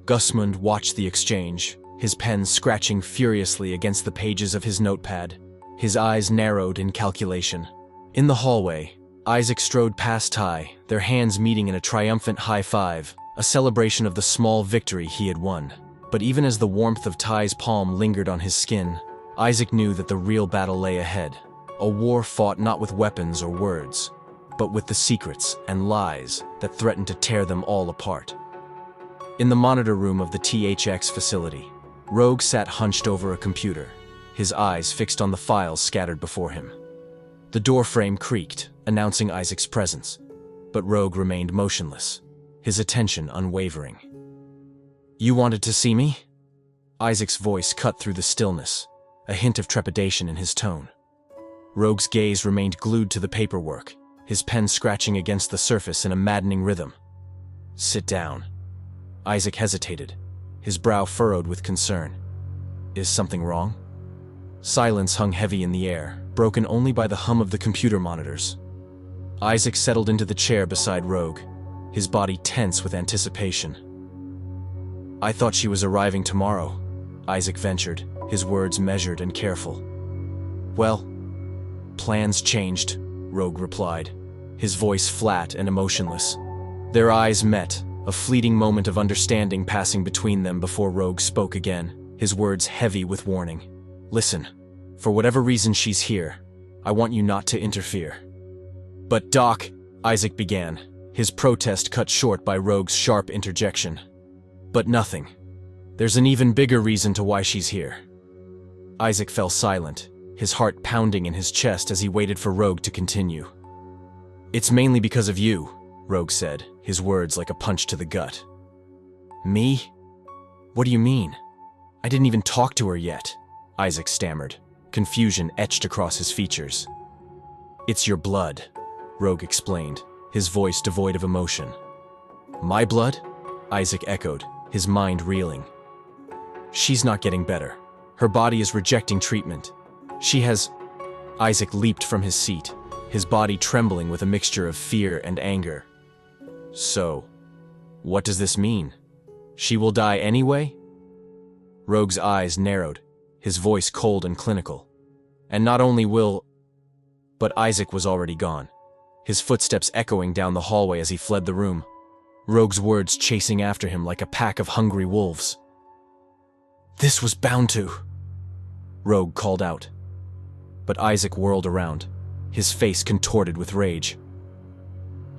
Guzman watched the exchange, his pen scratching furiously against the pages of his notepad, his eyes narrowed in calculation. In the hallway, Isaac strode past Ty, their hands meeting in a triumphant high five, a celebration of the small victory he had won. But even as the warmth of Ty's palm lingered on his skin, Isaac knew that the real battle lay ahead, a war fought not with weapons or words, but with the secrets and lies that threatened to tear them all apart. In the monitor room of the THX facility, Rogue sat hunched over a computer, his eyes fixed on the files scattered before him. The doorframe creaked, announcing Isaac's presence, but Rogue remained motionless, his attention unwavering. "You wanted to see me?" Isaac's voice cut through the stillness, a hint of trepidation in his tone. Rogue's gaze remained glued to the paperwork, his pen scratching against the surface in a maddening rhythm. "Sit down." Isaac hesitated, his brow furrowed with concern. Is something wrong? Silence hung heavy in the air, broken only by the hum of the computer monitors. Isaac settled into the chair beside Rogue, his body tense with anticipation. "I thought she was arriving tomorrow," Isaac ventured, his words measured and careful. "Well, plans changed," Rogue replied, his voice flat and emotionless. Their eyes met, a fleeting moment of understanding passing between them before Rogue spoke again, his words heavy with warning. "Listen, for whatever reason she's here, I want you not to interfere." "But Doc," Isaac began, his protest cut short by Rogue's sharp interjection. "But nothing. There's an even bigger reason to why she's here." Isaac fell silent, his heart pounding in his chest as he waited for Rogue to continue. "It's mainly because of you," Rogue said, his words like a punch to the gut. "Me? What do you mean? I didn't even talk to her yet," Isaac stammered, confusion etched across his features. "It's your blood," Rogue explained, his voice devoid of emotion. "My blood?" Isaac echoed, his mind reeling. "She's not getting better. Her body is rejecting treatment. She has—" Isaac leaped from his seat, his body trembling with a mixture of fear and anger. "So, what does this mean? She will die anyway?" Rogue's eyes narrowed, his voice cold and clinical. "And not only will—" But Isaac was already gone, his footsteps echoing down the hallway as he fled the room, Rogue's words chasing after him like a pack of hungry wolves. "This was bound to," Rogue called out. But Isaac whirled around, his face contorted with rage.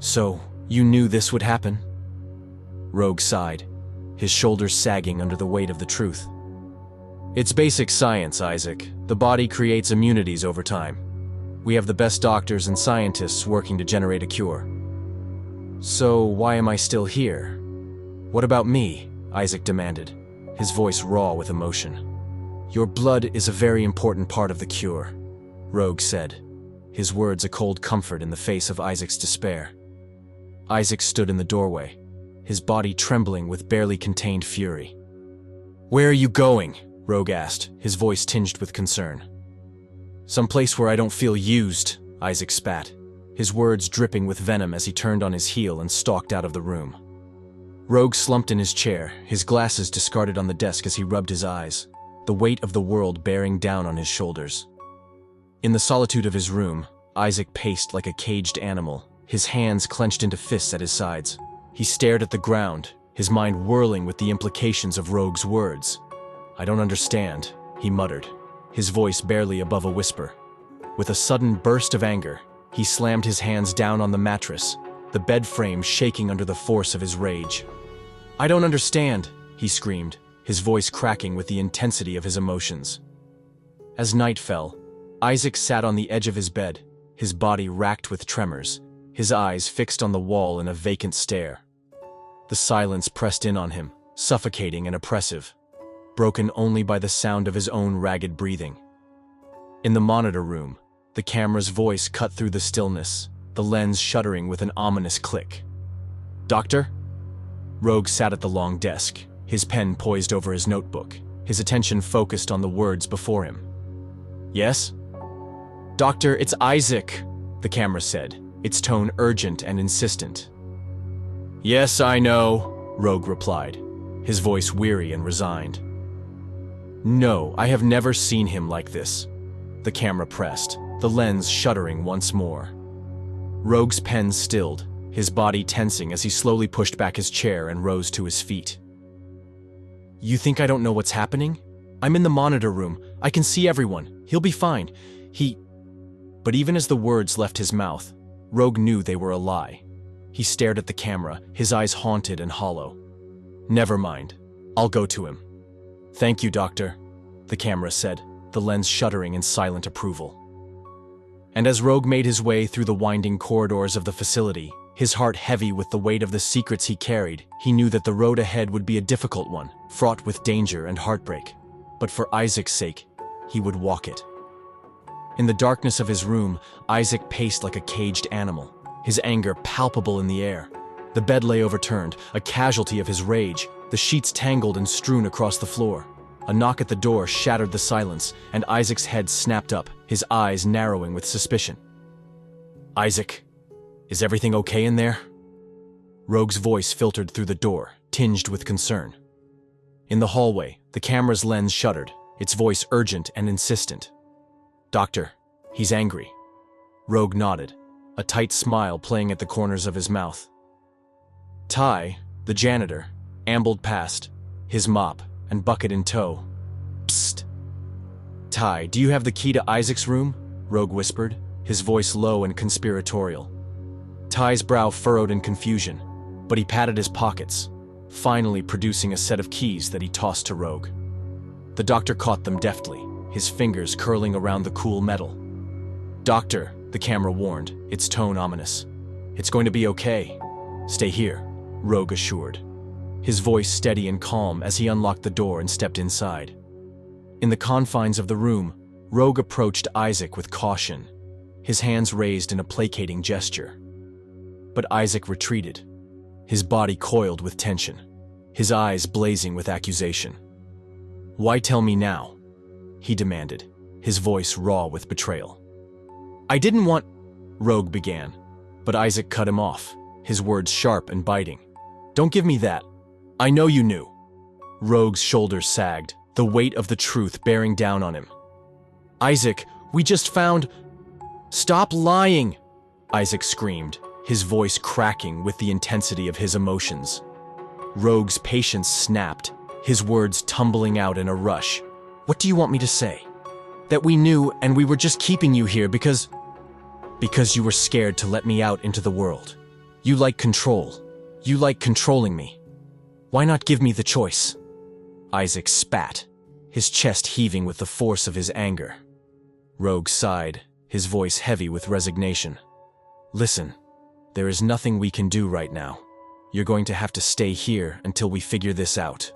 "So, you knew this would happen?" Rogue sighed, his shoulders sagging under the weight of the truth. "It's basic science, Isaac. The body creates immunities over time. We have the best doctors and scientists working to generate a cure." "So why am I still here? What about me?" Isaac demanded, his voice raw with emotion. "Your blood is a very important part of the cure," Rogue said, his words a cold comfort in the face of Isaac's despair. Isaac stood in the doorway, his body trembling with barely contained fury. "Where are you going?" Rogue asked, his voice tinged with concern. "Someplace where I don't feel used," Isaac spat, his words dripping with venom as he turned on his heel and stalked out of the room. Rogue slumped in his chair, his glasses discarded on the desk as he rubbed his eyes, the weight of the world bearing down on his shoulders. In the solitude of his room, Isaac paced like a caged animal, his hands clenched into fists at his sides. He stared at the ground, his mind whirling with the implications of Rogue's words. "I don't understand," he muttered, his voice barely above a whisper. With a sudden burst of anger, he slammed his hands down on the mattress, the bed frame shaking under the force of his rage. "I don't understand," he screamed, his voice cracking with the intensity of his emotions. As night fell, Isaac sat on the edge of his bed, his body racked with tremors, his eyes fixed on the wall in a vacant stare. The silence pressed in on him, suffocating and oppressive, broken only by the sound of his own ragged breathing. In the monitor room, the camera's voice cut through the stillness, the lens shuddering with an ominous click. "Doctor?" Rogue sat at the long desk, his pen poised over his notebook, his attention focused on the words before him. "Yes?" "Doctor, it's Isaac," the camera said, its tone urgent and insistent. "Yes, I know," Rogue replied, his voice weary and resigned. "No, I have never seen him like this," the camera pressed, the lens shuddering once more. Rogue's pen stilled, his body tensing as he slowly pushed back his chair and rose to his feet. "You think I don't know what's happening? I'm in the monitor room. I can see everyone. He'll be fine. But even as the words left his mouth, Rogue knew they were a lie. He stared at the camera, his eyes haunted and hollow. "Never mind. I'll go to him." "Thank you, Doctor," the camera said, the lens shuddering in silent approval. And as Rogue made his way through the winding corridors of the facility, his heart heavy with the weight of the secrets he carried, he knew that the road ahead would be a difficult one, fraught with danger and heartbreak. But for Isaac's sake, he would walk it. In the darkness of his room, Isaac paced like a caged animal, his anger palpable in the air. The bed lay overturned, a casualty of his rage, the sheets tangled and strewn across the floor. A knock at the door shattered the silence, and Isaac's head snapped up, his eyes narrowing with suspicion. "Isaac, is everything okay in there?" Rogue's voice filtered through the door, tinged with concern. In the hallway, the camera's lens shuddered, its voice urgent and insistent. "Doctor, he's angry." Rogue nodded, a tight smile playing at the corners of his mouth. Ty, the janitor, ambled past, his mop and bucket in tow. "Psst. Ty, do you have the key to Isaac's room?" Rogue whispered, his voice low and conspiratorial. Ty's brow furrowed in confusion, but he patted his pockets, finally producing a set of keys that he tossed to Rogue. The doctor caught them deftly, his fingers curling around the cool metal. "Doctor," the camera warned, its tone ominous. "It's going to be okay. Stay here," Rogue assured, his voice steady and calm as he unlocked the door and stepped inside. In the confines of the room, Rogue approached Isaac with caution, his hands raised in a placating gesture. But Isaac retreated, his body coiled with tension, his eyes blazing with accusation. "Why tell me now?" he demanded, his voice raw with betrayal. "I didn't want—" Rogue began, but Isaac cut him off, his words sharp and biting. "Don't give me that. I know you knew." Rogue's shoulders sagged, the weight of the truth bearing down on him. "Isaac, we just found—" "Stop lying!" Isaac screamed, his voice cracking with the intensity of his emotions. Rogue's patience snapped, his words tumbling out in a rush. "What do you want me to say? That we knew and we were just keeping you here because you were scared to let me out into the world. You like control. You like controlling me. Why not give me the choice?" Isaac spat, his chest heaving with the force of his anger. Rogue sighed, his voice heavy with resignation. "Listen, there is nothing we can do right now. You're going to have to stay here until we figure this out."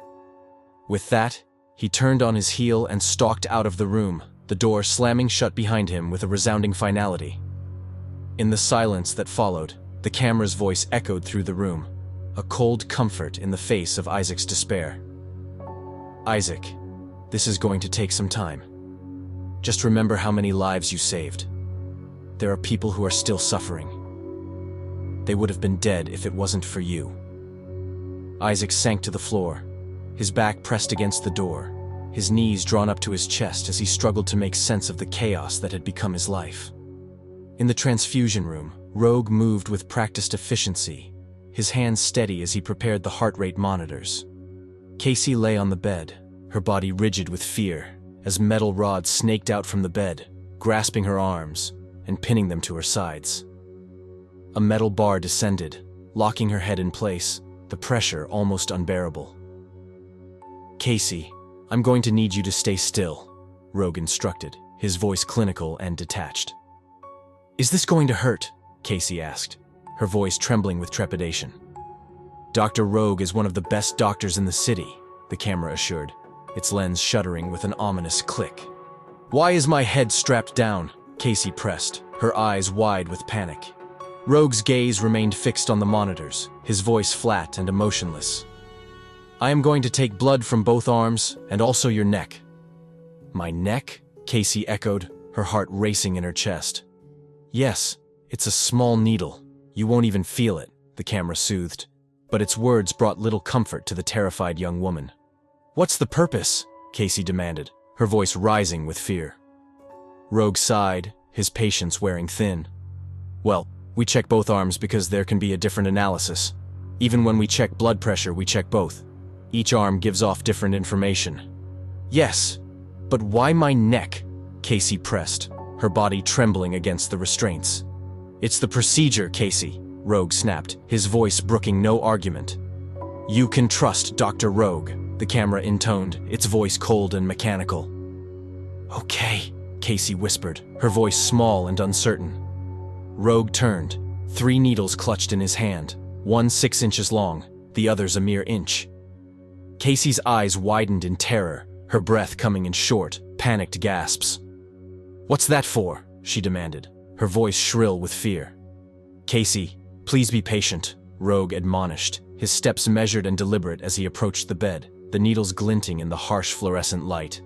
With that, he turned on his heel and stalked out of the room, the door slamming shut behind him with a resounding finality. In the silence that followed, the camera's voice echoed through the room, a cold comfort in the face of Isaac's despair. "Isaac, this is going to take some time. Just remember how many lives you saved. There are people who are still suffering. They would have been dead if it wasn't for you." Isaac sank to the floor, his back pressed against the door, his knees drawn up to his chest as he struggled to make sense of the chaos that had become his life. In the transfusion room, Rogue moved with practiced efficiency, his hands steady as he prepared the heart rate monitors. Casey lay on the bed, her body rigid with fear, as metal rods snaked out from the bed, grasping her arms and pinning them to her sides. A metal bar descended, locking her head in place, the pressure almost unbearable. "Casey, I'm going to need you to stay still," Rogue instructed, his voice clinical and detached. "Is this going to hurt?" Casey asked, her voice trembling with trepidation. "Dr. Rogue is one of the best doctors in the city," the camera assured, its lens shuddering with an ominous click. "Why is my head strapped down?" Casey pressed, her eyes wide with panic. Rogue's gaze remained fixed on the monitors, his voice flat and emotionless. "I am going to take blood from both arms and also your neck." "My neck?" Casey echoed, her heart racing in her chest. "Yes, it's a small needle. You won't even feel it," the camera soothed, but its words brought little comfort to the terrified young woman. "What's the purpose?" Casey demanded, her voice rising with fear. Rogue sighed, his patience wearing thin. "Well, we check both arms because there can be a different analysis. Even when we check blood pressure, we check both. Each arm gives off different information." "Yes, but why my neck?" Casey pressed, her body trembling against the restraints. "It's the procedure, Casey," Rogue snapped, his voice brooking no argument. "You can trust Dr. Rogue," the camera intoned, its voice cold and mechanical. "Okay," Casey whispered, her voice small and uncertain. Rogue turned, 3 needles clutched in his hand, one 6 inches long, the others a mere inch. Casey's eyes widened in terror, her breath coming in short, panicked gasps. "What's that for?" she demanded, her voice shrill with fear. "Casey, please be patient," Rogue admonished, his steps measured and deliberate as he approached the bed, the needles glinting in the harsh fluorescent light.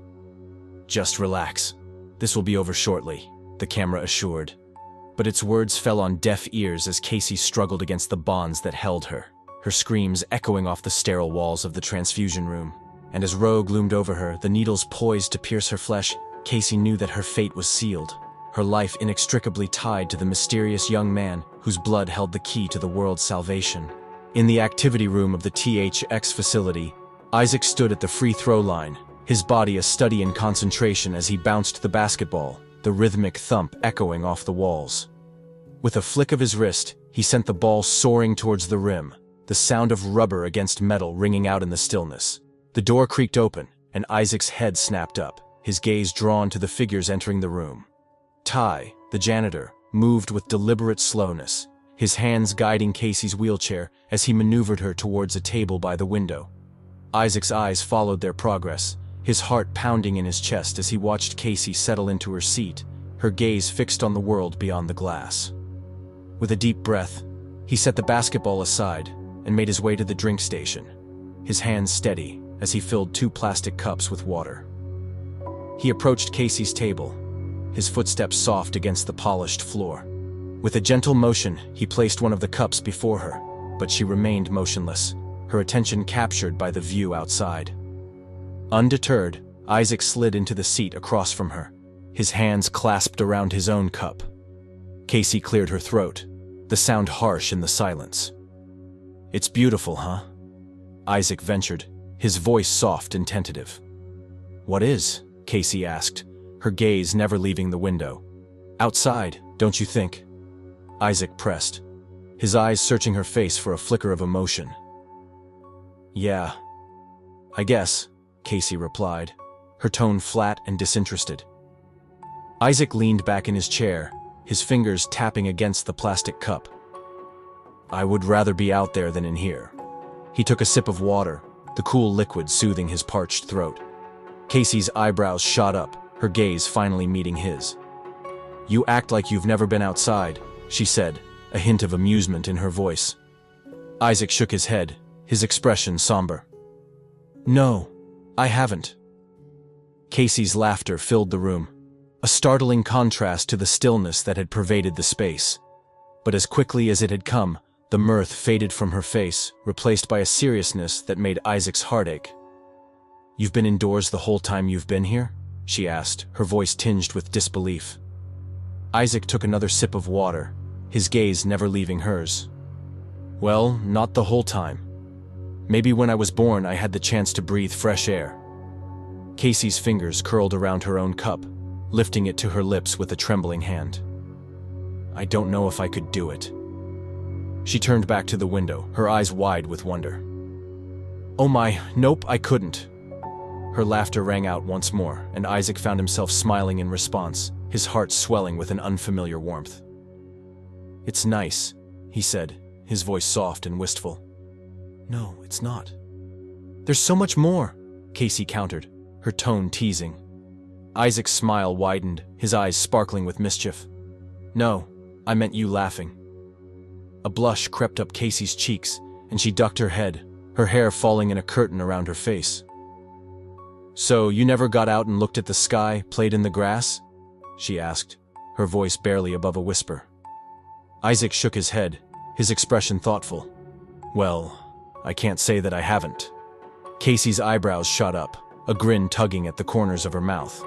"Just relax. This will be over shortly," the camera assured. But its words fell on deaf ears as Casey struggled against the bonds that held her, her screams echoing off the sterile walls of the transfusion room. And as Rogue loomed over her, the needles poised to pierce her flesh, Casey knew that her fate was sealed, her life inextricably tied to the mysterious young man whose blood held the key to the world's salvation. In the activity room of the THX facility, Isaac stood at the free throw line, his body a study in concentration as he bounced the basketball, the rhythmic thump echoing off the walls. With a flick of his wrist, he sent the ball soaring towards the rim, the sound of rubber against metal ringing out in the stillness. The door creaked open, and Isaac's head snapped up, his gaze drawn to the figures entering the room. Ty, the janitor, moved with deliberate slowness, his hands guiding Casey's wheelchair as he maneuvered her towards a table by the window. Isaac's eyes followed their progress, his heart pounding in his chest as he watched Casey settle into her seat, her gaze fixed on the world beyond the glass. With a deep breath, he set the basketball aside and made his way to the drink station, his hands steady as he filled 2 plastic cups with water. He approached Casey's table, his footsteps soft against the polished floor. With a gentle motion, he placed one of the cups before her, but she remained motionless, her attention captured by the view outside. Undeterred, Isaac slid into the seat across from her, his hands clasped around his own cup. Casey cleared her throat, the sound harsh in the silence. "It's beautiful, huh?" Isaac ventured, his voice soft and tentative. "What is?" Casey asked, her gaze never leaving the window. "Outside, don't you think?" Isaac pressed, his eyes searching her face for a flicker of emotion. "Yeah, I guess," Casey replied, her tone flat and disinterested. Isaac leaned back in his chair, his fingers tapping against the plastic cup. "I would rather be out there than in here." He took a sip of water, the cool liquid soothing his parched throat. Casey's eyebrows shot up, her gaze finally meeting his. "You act like you've never been outside," she said, a hint of amusement in her voice. Isaac shook his head, his expression somber. "No, I haven't." Casey's laughter filled the room, a startling contrast to the stillness that had pervaded the space. But as quickly as it had come, the mirth faded from her face, replaced by a seriousness that made Isaac's heart ache. "You've been indoors the whole time you've been here?" she asked, her voice tinged with disbelief. Isaac took another sip of water, his gaze never leaving hers. "Well, not the whole time. Maybe when I was born I had the chance to breathe fresh air." Casey's fingers curled around her own cup, lifting it to her lips with a trembling hand. "I don't know if I could do it." She turned back to the window, her eyes wide with wonder. "Oh my, nope, I couldn't." Her laughter rang out once more, and Isaac found himself smiling in response, his heart swelling with an unfamiliar warmth. "It's nice," he said, his voice soft and wistful. "No, it's not." "There's so much more," Casey countered, her tone teasing. Isaac's smile widened, his eyes sparkling with mischief. "No, I meant you laughing." A blush crept up Casey's cheeks, and she ducked her head, her hair falling in a curtain around her face. "So you never got out and looked at the sky, played in the grass?" she asked, her voice barely above a whisper. Isaac shook his head, his expression thoughtful. "Well, I can't say that I haven't." Casey's eyebrows shot up, a grin tugging at the corners of her mouth.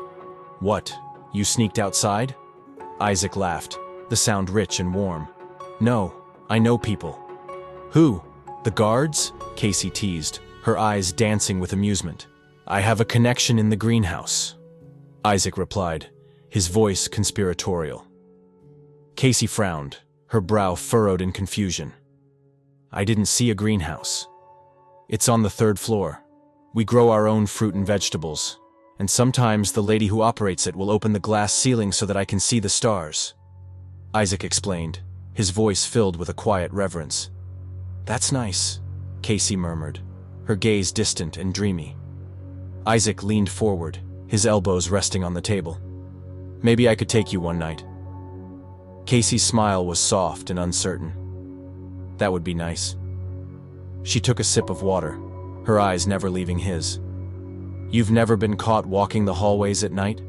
"What, you sneaked outside?" Isaac laughed, the sound rich and warm. "No, I know people." "Who? The guards?" Casey teased, her eyes dancing with amusement. "I have a connection in the greenhouse," Isaac replied, his voice conspiratorial. Casey frowned, her brow furrowed in confusion. "I didn't see a greenhouse. It's on the 3rd floor. We grow our own fruit and vegetables, and sometimes the lady who operates it will open the glass ceiling so that I can see the stars," Isaac explained, his voice filled with a quiet reverence. "That's nice," Casey murmured, her gaze distant and dreamy. Isaac leaned forward, his elbows resting on the table. Maybe I could take you one night. Casey's smile was soft and uncertain. That would be nice. She took a sip of water, her eyes never leaving his. You've never been caught walking the hallways at night?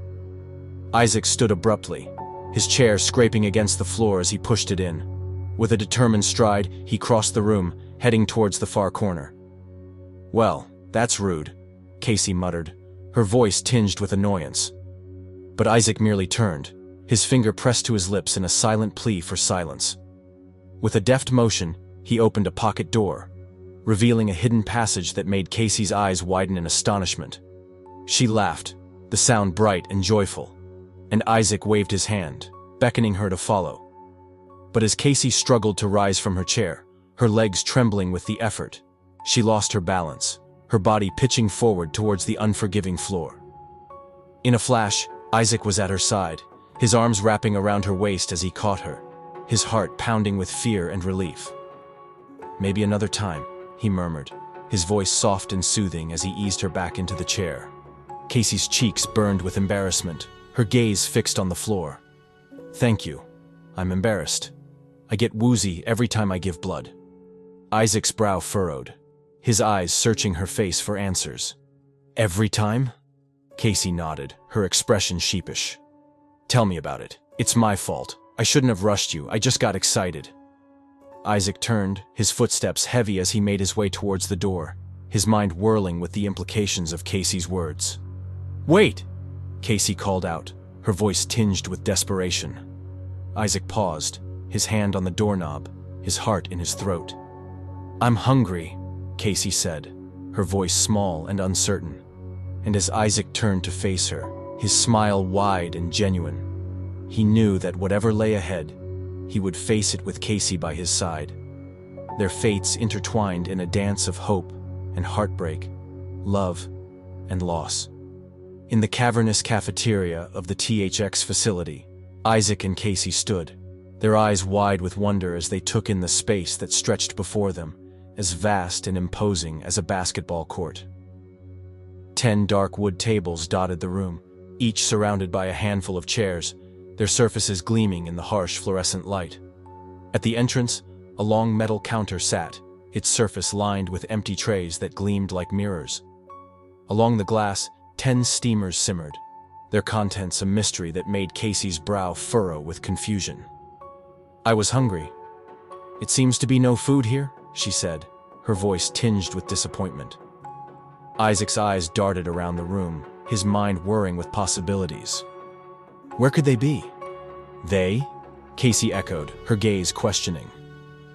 Isaac stood abruptly, his chair scraping against the floor as he pushed it in. With a determined stride, he crossed the room, heading towards the far corner. Well, that's rude, Casey muttered, her voice tinged with annoyance. But Isaac merely turned, his finger pressed to his lips in a silent plea for silence. With a deft motion, he opened a pocket door, revealing a hidden passage that made Casey's eyes widen in astonishment. She laughed, the sound bright and joyful, and Isaac waved his hand, beckoning her to follow. But as Casey struggled to rise from her chair, her legs trembling with the effort, she lost her balance, her body pitching forward towards the unforgiving floor. In a flash, Isaac was at her side, his arms wrapping around her waist as he caught her, his heart pounding with fear and relief. Maybe another time, he murmured, his voice soft and soothing as he eased her back into the chair. Casey's cheeks burned with embarrassment, her gaze fixed on the floor. Thank you. I'm embarrassed. I get woozy every time I give blood. Isaac's brow furrowed, his eyes searching her face for answers. Every time? Casey nodded, her expression sheepish. Tell me about it. It's my fault. I shouldn't have rushed you. I just got excited. Isaac turned, his footsteps heavy as he made his way towards the door, his mind whirling with the implications of Casey's words. Wait! Casey called out, her voice tinged with desperation. Isaac paused, his hand on the doorknob, his heart in his throat. I'm hungry, Casey said, her voice small and uncertain. And as Isaac turned to face her, his smile wide and genuine, he knew that whatever lay ahead, he would face it with Casey by his side. Their fates intertwined in a dance of hope and heartbreak, love and loss. In the cavernous cafeteria of the THX facility, Isaac and Casey stood, their eyes wide with wonder as they took in the space that stretched before them, as vast and imposing as a basketball court. 10 dark wood tables dotted the room, each surrounded by a handful of chairs, their surfaces gleaming in the harsh fluorescent light. At the entrance, a long metal counter sat, its surface lined with empty trays that gleamed like mirrors. Along the glass, 10 steamers simmered, their contents a mystery that made Casey's brow furrow with confusion. I was hungry. It seems to be no food here, she said, her voice tinged with disappointment. Isaac's eyes darted around the room, his mind whirring with possibilities. Where could they be? They? Casey echoed, her gaze questioning.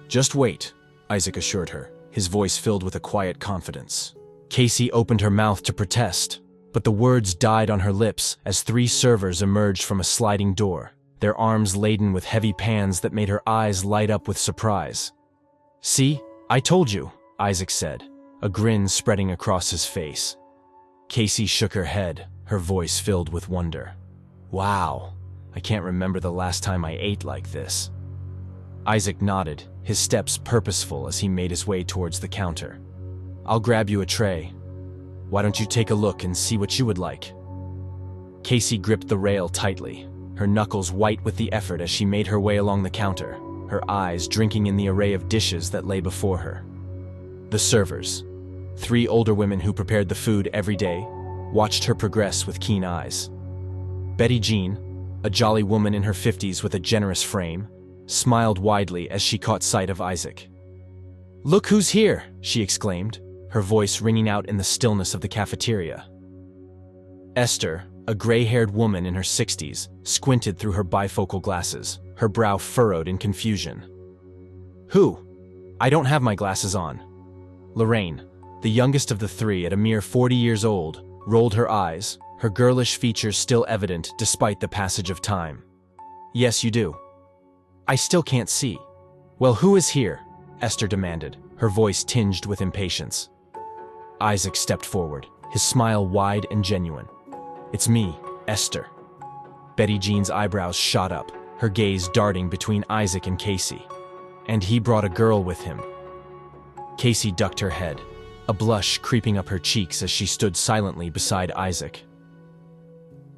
Just wait, Isaac assured her, his voice filled with a quiet confidence. Casey opened her mouth to protest, but the words died on her lips as 3 servers emerged from a sliding door, their arms laden with heavy pans that made her eyes light up with surprise. See, I told you, Isaac said, a grin spreading across his face. Casey shook her head, her voice filled with wonder. Wow, I can't remember the last time I ate like this. Isaac nodded, his steps purposeful as he made his way towards the counter. I'll grab you a tray. Why don't you take a look and see what you would like? Casey gripped the rail tightly, her knuckles white with the effort as she made her way along the counter, her eyes drinking in the array of dishes that lay before her. The servers, 3 older women who prepared the food every day, watched her progress with keen eyes. Betty Jean, a jolly woman in her 50s with a generous frame, smiled widely as she caught sight of Isaac. Look who's here, she exclaimed, her voice ringing out in the stillness of the cafeteria. Esther, a gray-haired woman in her 60s, squinted through her bifocal glasses, her brow furrowed in confusion. Who? I don't have my glasses on. Lorraine, the youngest of the 3 at a mere 40 years old, rolled her eyes, her girlish features still evident despite the passage of time. Yes, you do. I still can't see. Well, who is here? Esther demanded, her voice tinged with impatience. Isaac stepped forward, his smile wide and genuine. It's me, Esther. Betty Jean's eyebrows shot up, her gaze darting between Isaac and Casey. And he brought a girl with him. Casey ducked her head, a blush creeping up her cheeks as she stood silently beside Isaac.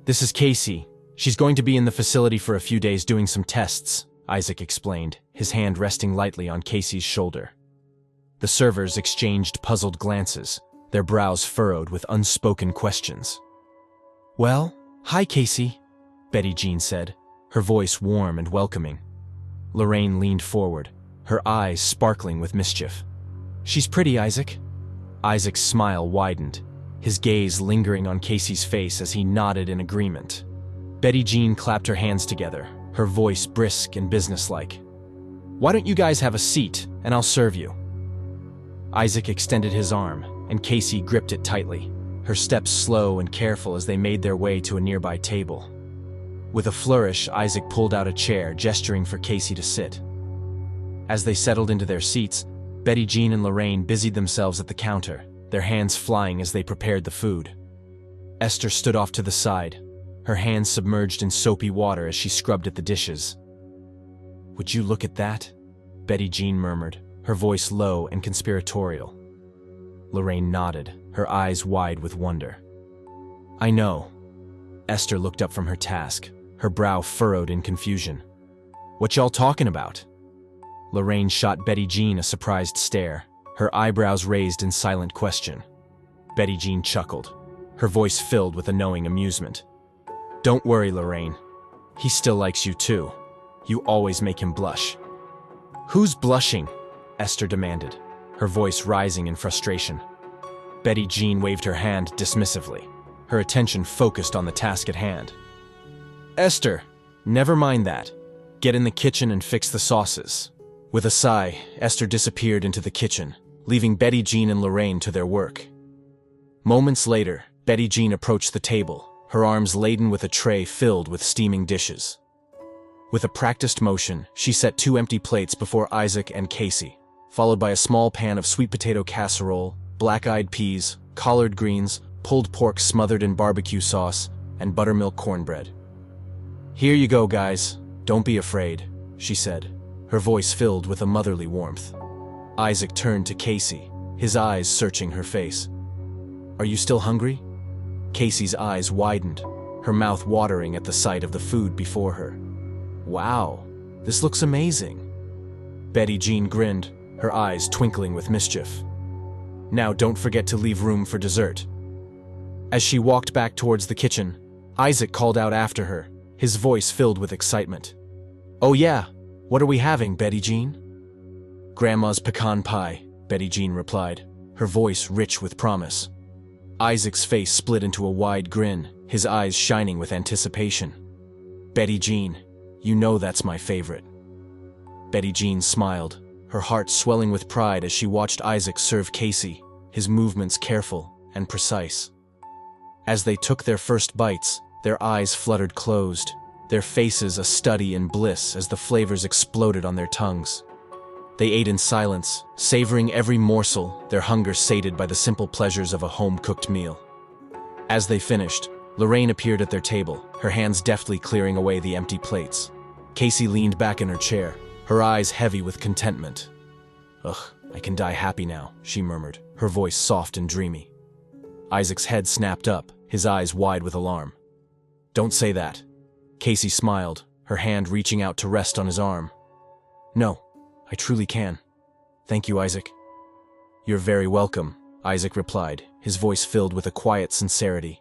This is Casey, She's going to be in the facility for a few days doing some tests, Isaac explained, his hand resting lightly on Casey's shoulder. The servers exchanged puzzled glances, their brows furrowed with unspoken questions. "Well, hi, Casey," Betty Jean said, her voice warm and welcoming. Lorraine leaned forward, her eyes sparkling with mischief. "She's pretty, Isaac." Isaac's smile widened, his gaze lingering on Casey's face as he nodded in agreement. Betty Jean clapped her hands together, her voice brisk and businesslike. "Why don't you guys have a seat, and I'll serve you?" Isaac extended his arm, and Casey gripped it tightly, her steps slow and careful as they made their way to a nearby table. With a flourish, Isaac pulled out a chair, gesturing for Casey to sit. As they settled into their seats, Betty Jean and Lorraine busied themselves at the counter, their hands flying as they prepared the food. Esther stood off to the side, her hands submerged in soapy water as she scrubbed at the dishes. "Would you look at that?" Betty Jean murmured, her voice low and conspiratorial. Lorraine nodded, her eyes wide with wonder. "I know." Esther looked up from her task, her brow furrowed in confusion. "What y'all talking about?" Lorraine shot Betty Jean a surprised stare, her eyebrows raised in silent question. Betty Jean chuckled, her voice filled with a knowing amusement. "Don't worry, Lorraine. He still likes you too. You always make him blush." "Who's blushing?" Esther demanded, her voice rising in frustration. Betty Jean waved her hand dismissively, her attention focused on the task at hand. "Esther, never mind that. Get in the kitchen and fix the sauces." With a sigh, Esther disappeared into the kitchen, leaving Betty Jean and Lorraine to their work. Moments later, Betty Jean approached the table, her arms laden with a tray filled with steaming dishes. With a practiced motion, she set 2 empty plates before Isaac and Casey, followed by a small pan of sweet potato casserole, black-eyed peas, collard greens, pulled pork smothered in barbecue sauce, and buttermilk cornbread. "Here you go, guys. Don't be afraid," she said, her voice filled with a motherly warmth. Isaac turned to Casey, his eyes searching her face. "Are you still hungry?" Casey's eyes widened, her mouth watering at the sight of the food before her. "Wow, this looks amazing." Betty Jean grinned, her eyes twinkling with mischief. "Now don't forget to leave room for dessert." As she walked back towards the kitchen, Isaac called out after her, his voice filled with excitement. "Oh yeah, what are we having, Betty Jean?" "Grandma's pecan pie," Betty Jean replied, her voice rich with promise. Isaac's face split into a wide grin, his eyes shining with anticipation. "Betty Jean, you know that's my favorite." Betty Jean smiled, her heart swelling with pride as she watched Isaac serve Casey, his movements careful and precise. As they took their first bites, their eyes fluttered closed, their faces a study in bliss as the flavors exploded on their tongues. They ate in silence, savoring every morsel, their hunger sated by the simple pleasures of a home-cooked meal. As they finished, Lorraine appeared at their table, her hands deftly clearing away the empty plates. Casey leaned back in her chair, her eyes heavy with contentment. "Ugh, I can die happy now," she murmured, her voice soft and dreamy. Isaac's head snapped up, his eyes wide with alarm. "Don't say that." Casey smiled, her hand reaching out to rest on his arm. "No, I truly can. Thank you, Isaac." "You're very welcome," Isaac replied, his voice filled with a quiet sincerity.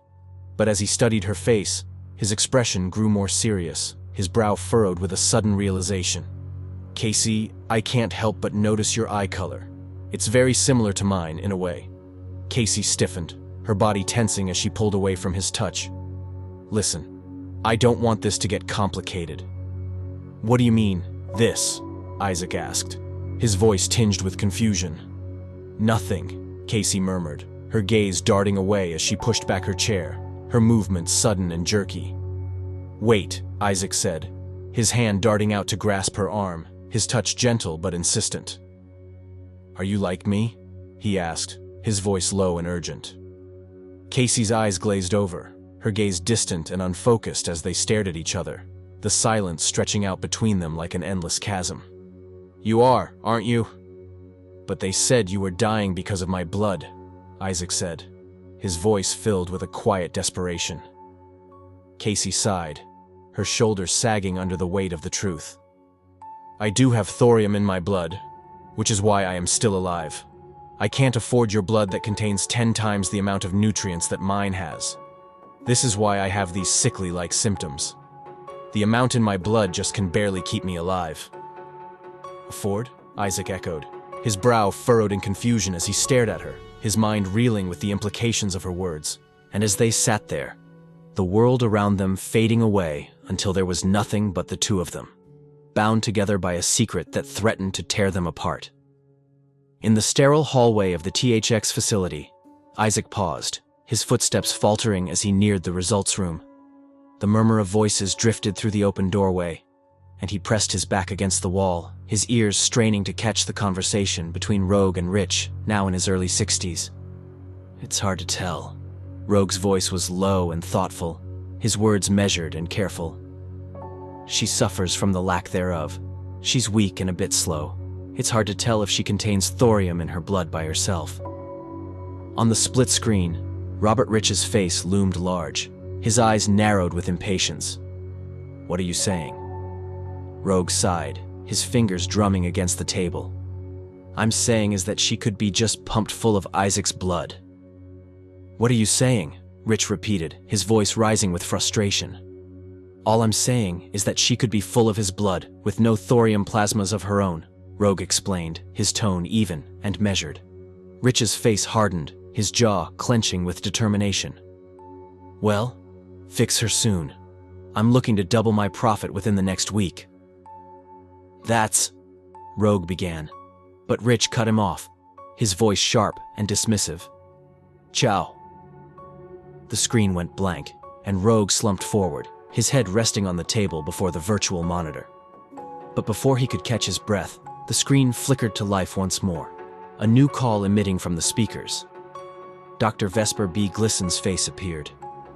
But as he studied her face, his expression grew more serious, his brow furrowed with a sudden realization. "Casey, I can't help but notice your eye color. It's very similar to mine, in a way." Casey stiffened, her body tensing as she pulled away from his touch. "Listen, I don't want this to get complicated." "What do you mean, this?" Isaac asked, his voice tinged with confusion. "Nothing," Casey murmured, her gaze darting away as she pushed back her chair, her movements sudden and jerky. "Wait," Isaac said, his hand darting out to grasp her arm, his touch gentle but insistent. "Are you like me?" he asked, his voice low and urgent. Casey's eyes glazed over, her gaze distant and unfocused as they stared at each other, the silence stretching out between them like an endless chasm. "You are, aren't you?" "But they said you were dying because of my blood," Isaac said, his voice filled with a quiet desperation. Casey sighed, her shoulders sagging under the weight of the truth. I do have thorium in my blood, which is why I am still alive. I can't afford your blood that contains 10 times the amount of nutrients that mine has. This is why I have these sickly-like symptoms. The amount in my blood just can barely keep me alive. Afford? Isaac echoed, his brow furrowed in confusion as he stared at her, his mind reeling with the implications of her words. And as they sat there, the world around them fading away until there was nothing but the two of them, bound together by a secret that threatened to tear them apart. In the sterile hallway of the THX facility, Isaac paused, his footsteps faltering as he neared the results room. The murmur of voices drifted through the open doorway, and he pressed his back against the wall, his ears straining to catch the conversation between Rogue and Rich, now in his early 60s. It's hard to tell. Rogue's voice was low and thoughtful, his words measured and careful. She suffers from the lack thereof. She's weak and a bit slow. It's hard to tell if she contains thorium in her blood by herself. On the split screen, Robert Rich's face loomed large, his eyes narrowed with impatience. What are you saying? Rogue sighed, his fingers drumming against the table. I'm saying is that she could be just pumped full of Isaac's blood. What are you saying? Rich repeated, his voice rising with frustration. All I'm saying is that she could be full of his blood, with no thorium plasmas of her own, Rogue explained, his tone even and measured. Rich's face hardened, his jaw clenching with determination. Well, fix her soon. I'm looking to double my profit within the next week. That's... Rogue began, but Rich cut him off, his voice sharp and dismissive. Ciao. The screen went blank, and Rogue slumped forward, his head resting on the table before the virtual monitor. But before he could catch his breath, the screen flickered to life once more, a new call emitting from the speakers. Dr. Vesper B. Glissen's face appeared,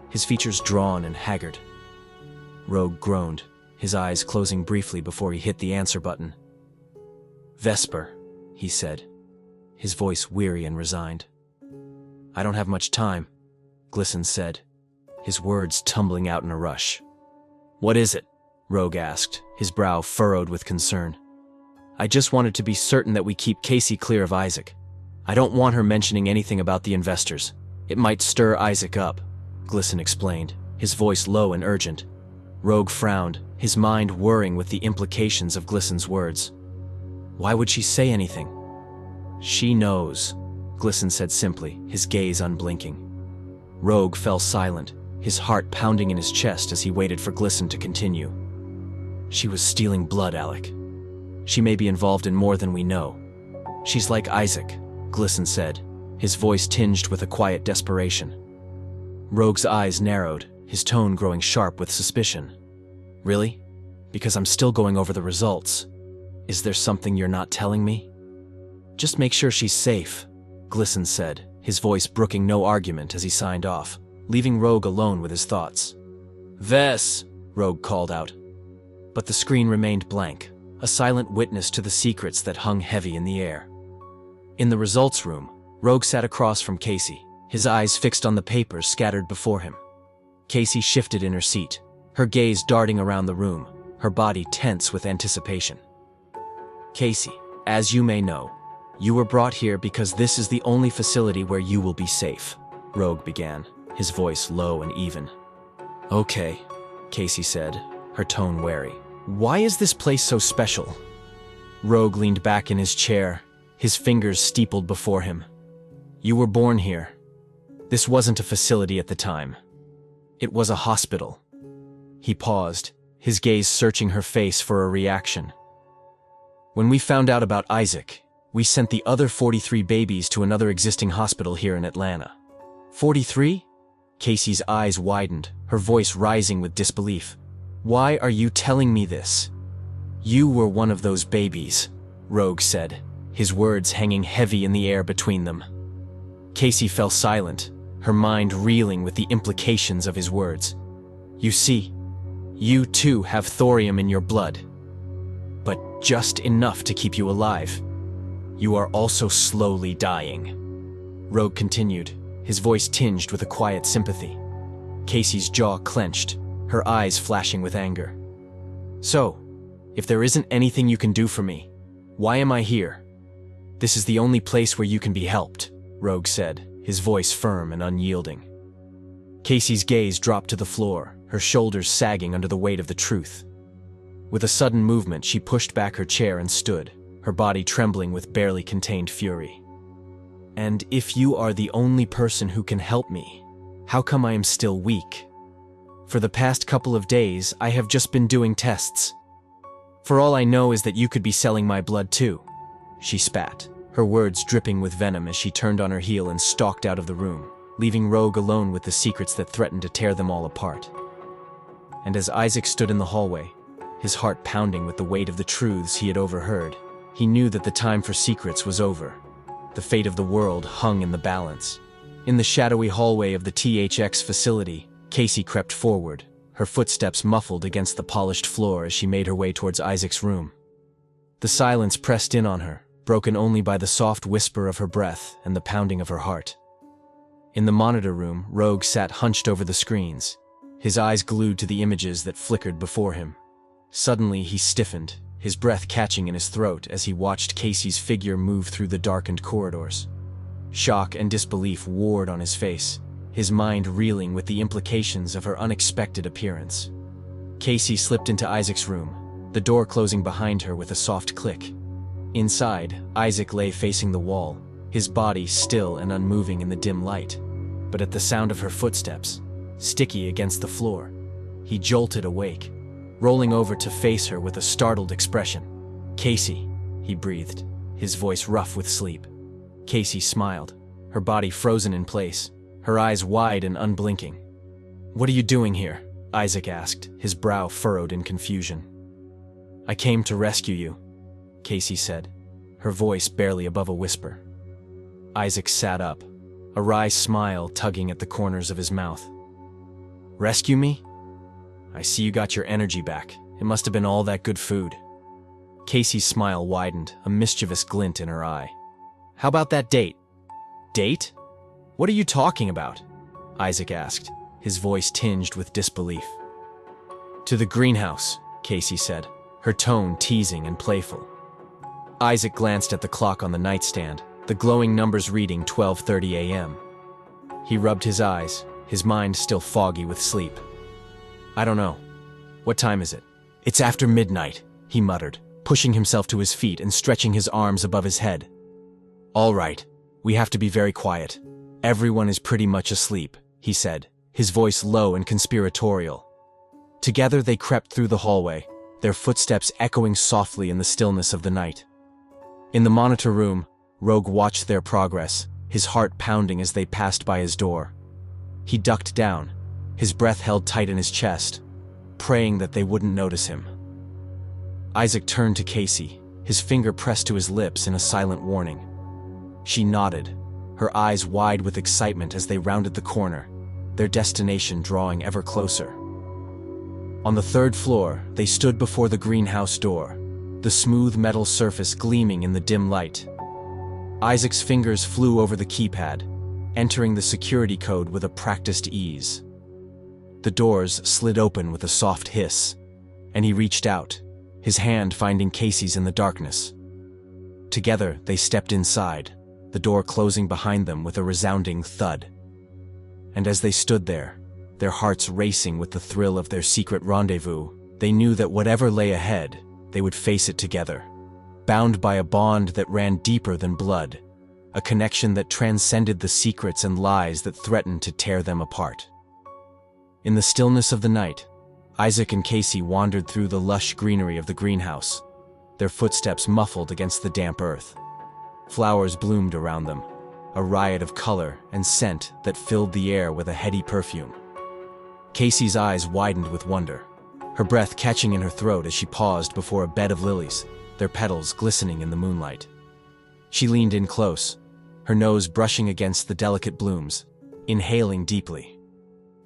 his features drawn and haggard. Rogue groaned, his eyes closing briefly before he hit the answer button. Vesper, he said, his voice weary and resigned. I don't have much time, Glissen said, his words tumbling out in a rush. What is it? Rogue asked, his brow furrowed with concern. I just wanted to be certain that we keep Casey clear of Isaac. I don't want her mentioning anything about the investors. It might stir Isaac up, Glissen explained, his voice low and urgent. Rogue frowned, his mind whirring with the implications of Glissen's words. Why would she say anything? She knows, Glissen said simply, his gaze unblinking. Rogue fell silent, his heart pounding in his chest as he waited for Glissen to continue. She was stealing blood, Alec. She may be involved in more than we know. She's like Isaac, Glissen said, his voice tinged with a quiet desperation. Rogue's eyes narrowed, his tone growing sharp with suspicion. Really? Because I'm still going over the results. Is there something you're not telling me? Just make sure she's safe, Glissen said, his voice brooking no argument as he signed off, leaving Rogue alone with his thoughts. Ves, Rogue called out. But the screen remained blank, a silent witness to the secrets that hung heavy in the air. In the results room, Rogue sat across from Casey, his eyes fixed on the papers scattered before him. Casey shifted in her seat, her gaze darting around the room, her body tense with anticipation. Casey, as you may know, you were brought here because this is the only facility where you will be safe, Rogue began, his voice low and even. Okay, Casey said, her tone wary. Why is this place so special? Rogue leaned back in his chair, his fingers steepled before him. You were born here. This wasn't a facility at the time. It was a hospital. He paused, his gaze searching her face for a reaction. When we found out about Isaac, we sent the other 43 babies to another existing hospital here in Atlanta. 43? Casey's eyes widened, her voice rising with disbelief. Why are you telling me this? You were one of those babies, Rogue said, his words hanging heavy in the air between them. Casey fell silent, her mind reeling with the implications of his words. You see, you too have thorium in your blood, but just enough to keep you alive. You are also slowly dying. Rogue continued, his voice tinged with a quiet sympathy. Casey's jaw clenched, her eyes flashing with anger. "So, if there isn't anything you can do for me, why am I here? This is the only place where you can be helped," Rogue said, his voice firm and unyielding. Casey's gaze dropped to the floor, her shoulders sagging under the weight of the truth. With a sudden movement, she pushed back her chair and stood, her body trembling with barely contained fury. "And if you are the only person who can help me, how come I am still weak? For the past couple of days, I have just been doing tests. For all I know is that you could be selling my blood too," she spat, her words dripping with venom as she turned on her heel and stalked out of the room, leaving Rogue alone with the secrets that threatened to tear them all apart. And as Isaac stood in the hallway, his heart pounding with the weight of the truths he had overheard, he knew that the time for secrets was over. The fate of the world hung in the balance. In the shadowy hallway of the THX facility, Casey crept forward, her footsteps muffled against the polished floor as she made her way towards Isaac's room. The silence pressed in on her, broken only by the soft whisper of her breath and the pounding of her heart. In the monitor room, Rogue sat hunched over the screens, his eyes glued to the images that flickered before him. Suddenly, he stiffened, his breath catching in his throat as he watched Casey's figure move through the darkened corridors. Shock and disbelief warred on his face, his mind reeling with the implications of her unexpected appearance. Casey slipped into Isaac's room, the door closing behind her with a soft click. Inside, Isaac lay facing the wall, his body still and unmoving in the dim light. But at the sound of her footsteps, sticky against the floor, he jolted awake, rolling over to face her with a startled expression. "Casey," he breathed, his voice rough with sleep. Casey smiled, her body frozen in place, her eyes wide and unblinking. "What are you doing here?" Isaac asked, his brow furrowed in confusion. "I came to rescue you," Casey said, her voice barely above a whisper. Isaac sat up, a wry smile tugging at the corners of his mouth. "Rescue me? I see you got your energy back. It must have been all that good food." Casey's smile widened, a mischievous glint in her eye. "How about that date?" "Date? What are you talking about?" Isaac asked, his voice tinged with disbelief. "To the greenhouse," Casey said, her tone teasing and playful. Isaac glanced at the clock on the nightstand, the glowing numbers reading 12:30 a.m. He rubbed his eyes, his mind still foggy with sleep. "I don't know. What time is it?" "It's after midnight," he muttered, pushing himself to his feet and stretching his arms above his head. "All right, we have to be very quiet. Everyone is pretty much asleep," he said, his voice low and conspiratorial. Together they crept through the hallway, their footsteps echoing softly in the stillness of the night. In the monitor room, Rogue watched their progress, his heart pounding as they passed by his door. He ducked down, his breath held tight in his chest, praying that they wouldn't notice him. Isaac turned to Casey, his finger pressed to his lips in a silent warning. She nodded, her eyes wide with excitement as they rounded the corner, their destination drawing ever closer. On the third floor, they stood before the greenhouse door, the smooth metal surface gleaming in the dim light. Isaac's fingers flew over the keypad, entering the security code with a practiced ease. The doors slid open with a soft hiss, and he reached out, his hand finding Casey's in the darkness. Together, they stepped inside, the door closing behind them with a resounding thud. And as they stood there, their hearts racing with the thrill of their secret rendezvous, they knew that whatever lay ahead, they would face it together, bound by a bond that ran deeper than blood, a connection that transcended the secrets and lies that threatened to tear them apart. In the stillness of the night, Isaac and Casey wandered through the lush greenery of the greenhouse, their footsteps muffled against the damp earth. Flowers bloomed around them, a riot of color and scent that filled the air with a heady perfume. Casey's eyes widened with wonder, her breath catching in her throat as she paused before a bed of lilies, their petals glistening in the moonlight. She leaned in close, her nose brushing against the delicate blooms, inhaling deeply.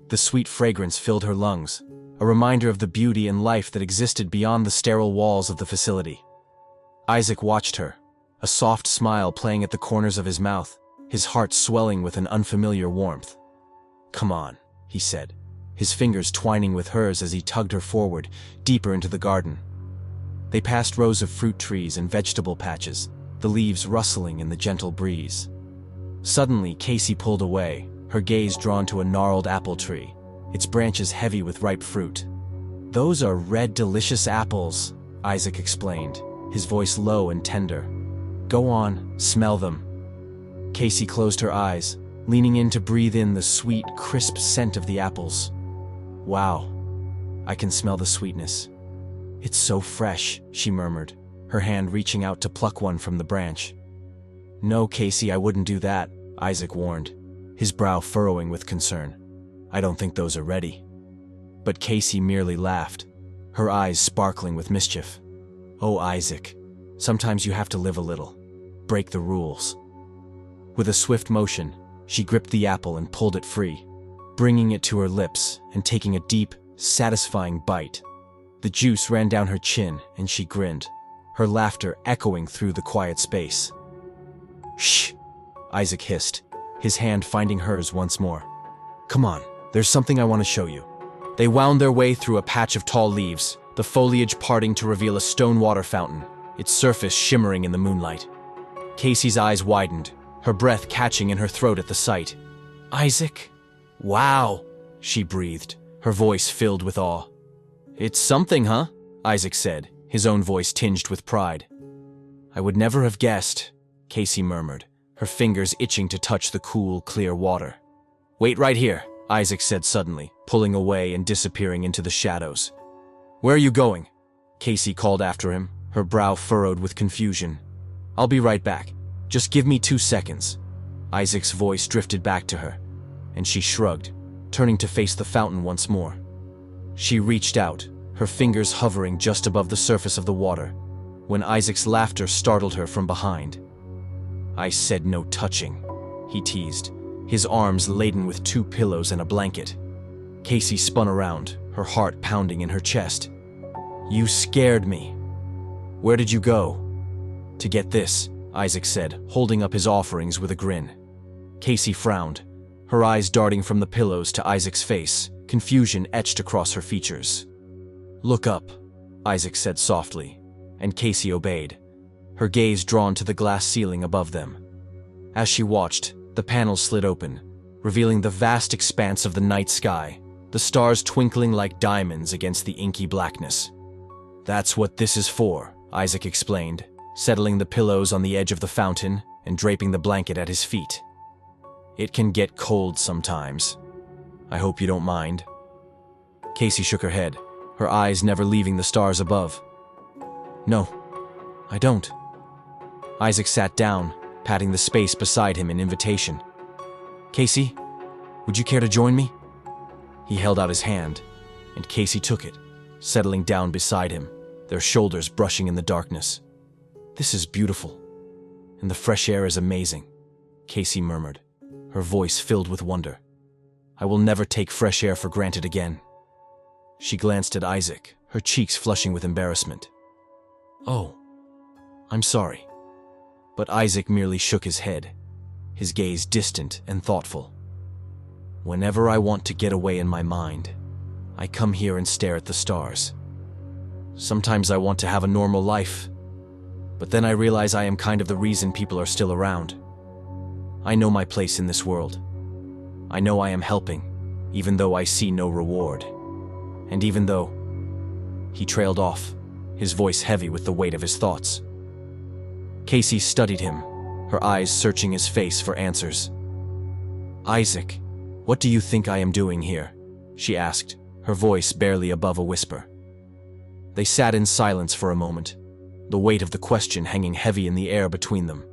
The sweet fragrance filled her lungs, a reminder of the beauty and life that existed beyond the sterile walls of the facility. Isaac watched her, a soft smile playing at the corners of his mouth, his heart swelling with an unfamiliar warmth. "Come on," he said, his fingers twining with hers as he tugged her forward, deeper into the garden. They passed rows of fruit trees and vegetable patches, the leaves rustling in the gentle breeze. Suddenly, Casey pulled away, her gaze drawn to a gnarled apple tree, its branches heavy with ripe fruit. "Those are red, delicious apples," Isaac explained, his voice low and tender. "Go on, smell them." Casey closed her eyes, leaning in to breathe in the sweet, crisp scent of the apples. "Wow, I can smell the sweetness. It's so fresh," she murmured, her hand reaching out to pluck one from the branch. "No, Casey, I wouldn't do that," Isaac warned, his brow furrowing with concern. "I don't think those are ready." But Casey merely laughed, her eyes sparkling with mischief. "Oh, Isaac, sometimes you have to live a little, break the rules." With a swift motion, she gripped the apple and pulled it free, bringing it to her lips and taking a deep, satisfying bite. The juice ran down her chin and she grinned, her laughter echoing through the quiet space. "Shh," Isaac hissed, his hand finding hers once more. "Come on, there's something I want to show you." They wound their way through a patch of tall leaves, the foliage parting to reveal a stone water fountain, its surface shimmering in the moonlight. Casey's eyes widened, her breath catching in her throat at the sight. "Isaac? Wow," she breathed, her voice filled with awe. "It's something, huh?" Isaac said, his own voice tinged with pride. "I would never have guessed," Casey murmured, her fingers itching to touch the cool, clear water. "Wait right here," Isaac said suddenly, pulling away and disappearing into the shadows. "Where are you going?" Casey called after him, her brow furrowed with confusion. "I'll be right back. Just give me 2 seconds." Isaac's voice drifted back to her, and she shrugged, turning to face the fountain once more. She reached out, her fingers hovering just above the surface of the water, when Isaac's laughter startled her from behind. "I said no touching," he teased, his arms laden with 2 pillows and a blanket. Casey spun around, her heart pounding in her chest. "You scared me. Where did you go?" "To get this," Isaac said, holding up his offerings with a grin. Casey frowned, her eyes darting from the pillows to Isaac's face, confusion etched across her features. "Look up," Isaac said softly, and Casey obeyed, her gaze drawn to the glass ceiling above them. As she watched, the panels slid open, revealing the vast expanse of the night sky, the stars twinkling like diamonds against the inky blackness. "That's what this is for," Isaac explained, settling the pillows on the edge of the fountain and draping the blanket at his feet. "It can get cold sometimes. I hope you don't mind." Casey shook her head, her eyes never leaving the stars above. "No, I don't." Isaac sat down, patting the space beside him in invitation. "Casey, would you care to join me?" He held out his hand, and Casey took it, settling down beside him, their shoulders brushing in the darkness. "This is beautiful, and the fresh air is amazing," Casey murmured, her voice filled with wonder. "I will never take fresh air for granted again." She glanced at Isaac, her cheeks flushing with embarrassment. "Oh, I'm sorry." But Isaac merely shook his head, his gaze distant and thoughtful. "Whenever I want to get away in my mind, I come here and stare at the stars. Sometimes I want to have a normal life, but then I realize I am kind of the reason people are still around. I know my place in this world. I know I am helping, even though I see no reward. And even though..." He trailed off, his voice heavy with the weight of his thoughts. Casey studied him, her eyes searching his face for answers. "Isaac, what do you think I am doing here?" she asked, her voice barely above a whisper. They sat in silence for a moment, the weight of the question hanging heavy in the air between them.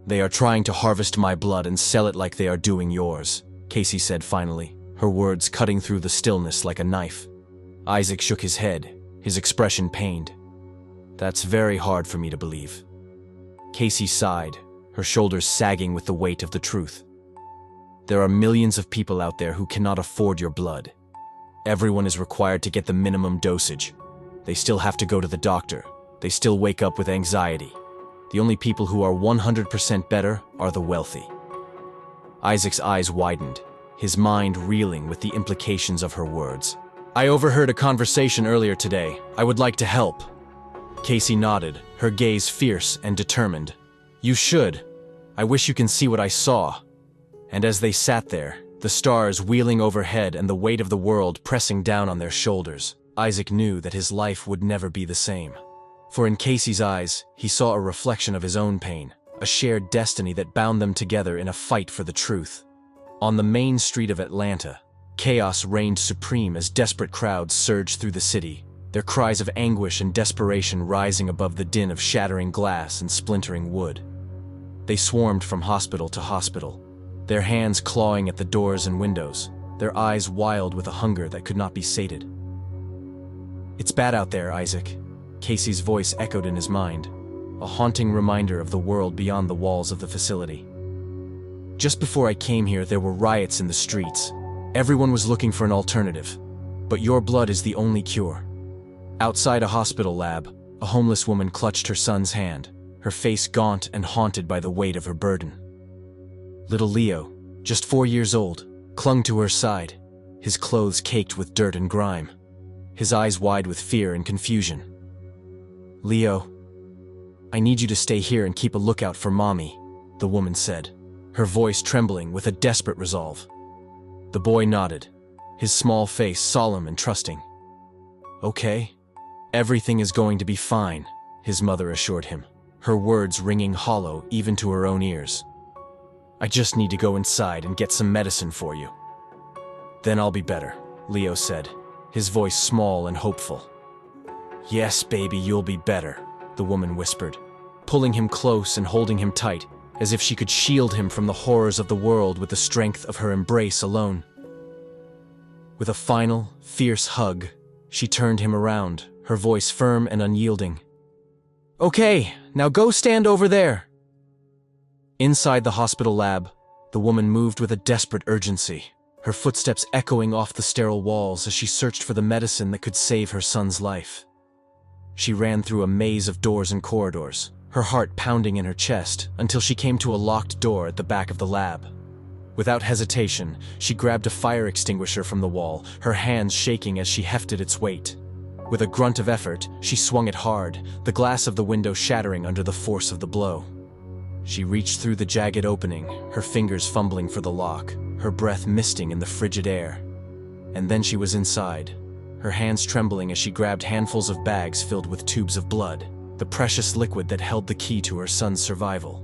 "They are trying to harvest my blood and sell it like they are doing yours," Casey said finally, her words cutting through the stillness like a knife. Isaac shook his head, his expression pained. "That's very hard for me to believe." Casey sighed, her shoulders sagging with the weight of the truth. "There are millions of people out there who cannot afford your blood. Everyone is required to get the minimum dosage. They still have to go to the doctor. They still wake up with anxiety. The only people who are 100% better are the wealthy." Isaac's eyes widened, his mind reeling with the implications of her words. "I overheard a conversation earlier today. I would like to help." Casey nodded, her gaze fierce and determined. "You should. I wish you can see what I saw." And as they sat there, the stars wheeling overhead and the weight of the world pressing down on their shoulders, Isaac knew that his life would never be the same. For in Casey's eyes, he saw a reflection of his own pain, a shared destiny that bound them together in a fight for the truth. On the main street of Atlanta, chaos reigned supreme as desperate crowds surged through the city, their cries of anguish and desperation rising above the din of shattering glass and splintering wood. They swarmed from hospital to hospital, their hands clawing at the doors and windows, their eyes wild with a hunger that could not be sated. "It's bad out there, Isaac," Casey's voice echoed in his mind, a haunting reminder of the world beyond the walls of the facility. "Just before I came here, there were riots in the streets. Everyone was looking for an alternative, but your blood is the only cure." Outside a hospital lab, a homeless woman clutched her son's hand, her face gaunt and haunted by the weight of her burden. Little Leo, just 4 years old, clung to her side, his clothes caked with dirt and grime, his eyes wide with fear and confusion. "Leo, I need you to stay here and keep a lookout for Mommy," the woman said, her voice trembling with a desperate resolve. The boy nodded, his small face solemn and trusting. "Okay, everything is going to be fine," his mother assured him, her words ringing hollow even to her own ears. "I just need to go inside and get some medicine for you. Then I'll be better," Leo said, his voice small and hopeful. "Yes, baby, you'll be better," the woman whispered, pulling him close and holding him tight, as if she could shield him from the horrors of the world with the strength of her embrace alone. With a final, fierce hug, she turned him around, her voice firm and unyielding. "Okay, now go stand over there." Inside the hospital lab, the woman moved with a desperate urgency, her footsteps echoing off the sterile walls as she searched for the medicine that could save her son's life. She ran through a maze of doors and corridors, her heart pounding in her chest, until she came to a locked door at the back of the lab. Without hesitation, she grabbed a fire extinguisher from the wall, her hands shaking as she hefted its weight. With a grunt of effort, she swung it hard, the glass of the window shattering under the force of the blow. She reached through the jagged opening, her fingers fumbling for the lock, her breath misting in the frigid air. And then she was inside, her hands trembling as she grabbed handfuls of bags filled with tubes of blood, the precious liquid that held the key to her son's survival.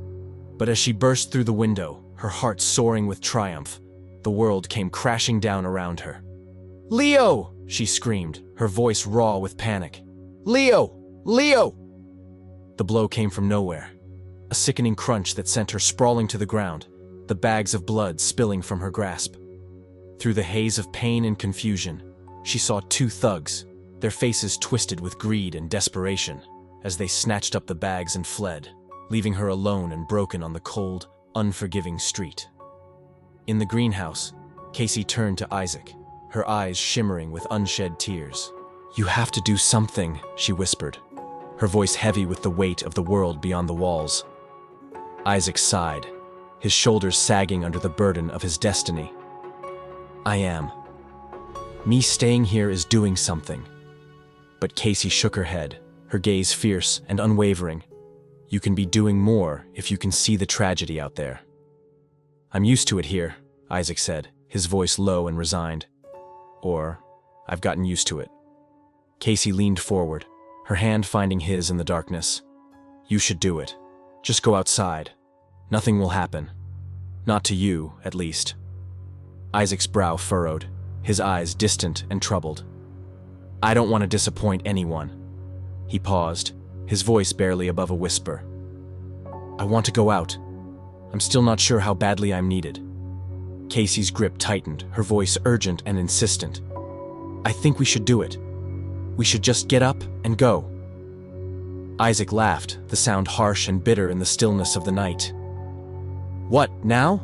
But as she burst through the window, her heart soaring with triumph, the world came crashing down around her. "Leo!" she screamed, her voice raw with panic. "Leo! Leo!" The blow came from nowhere, a sickening crunch that sent her sprawling to the ground, the bags of blood spilling from her grasp. Through the haze of pain and confusion, she saw 2 thugs, their faces twisted with greed and desperation, as they snatched up the bags and fled, leaving her alone and broken on the cold, unforgiving street. In the greenhouse, Casey turned to Isaac, her eyes shimmering with unshed tears. "You have to do something," she whispered, her voice heavy with the weight of the world beyond the walls. Isaac sighed, his shoulders sagging under the burden of his destiny. "I am. Me staying here is doing something." But Casey shook her head, her gaze fierce and unwavering. "You can be doing more if you can see the tragedy out there." "I'm used to it here," Isaac said, his voice low and resigned. "Or, I've gotten used to it." Casey leaned forward, her hand finding his in the darkness. "You should do it. Just go outside. Nothing will happen. Not to you, at least." Isaac's brow furrowed, his eyes distant and troubled. "I don't want to disappoint anyone." He paused, his voice barely above a whisper. "I want to go out. I'm still not sure how badly I'm needed." Casey's grip tightened, her voice urgent and insistent. "I think we should do it. We should just get up and go." Isaac laughed, the sound harsh and bitter in the stillness of the night. "What, now?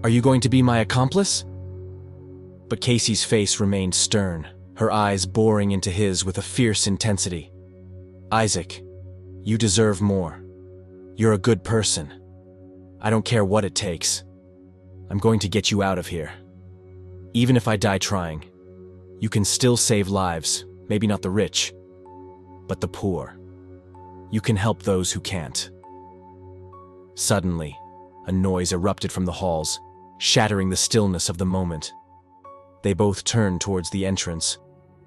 Are you going to be my accomplice?" But Casey's face remained stern, her eyes boring into his with a fierce intensity. "Isaac, you deserve more. You're a good person. I don't care what it takes. I'm going to get you out of here." Even if I die trying, you can still save lives, maybe not the rich, but the poor. You can help those who can't." Suddenly, a noise erupted from the halls, shattering the stillness of the moment. They both turned towards the entrance,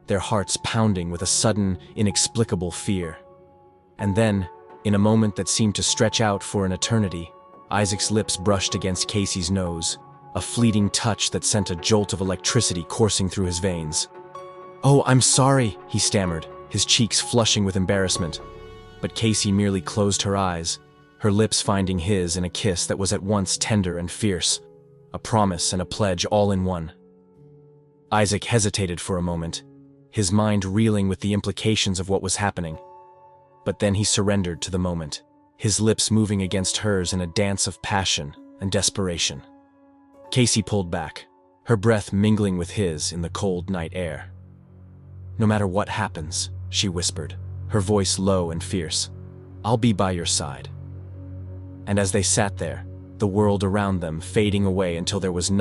their hearts pounding with a sudden, inexplicable fear. And then, in a moment that seemed to stretch out for an eternity, Isaac's lips brushed against Casey's nose, a fleeting touch that sent a jolt of electricity coursing through his veins. "Oh, I'm sorry," he stammered, his cheeks flushing with embarrassment. But Casey merely closed her eyes, her lips finding his in a kiss that was at once tender and fierce, a promise and a pledge all in one. Isaac hesitated for a moment, his mind reeling with the implications of what was happening. But then he surrendered to the moment, his lips moving against hers in a dance of passion and desperation. Casey pulled back, her breath mingling with his in the cold night air. "No matter what happens," she whispered, her voice low and fierce, "I'll be by your side." And as they sat there, the world around them fading away until there was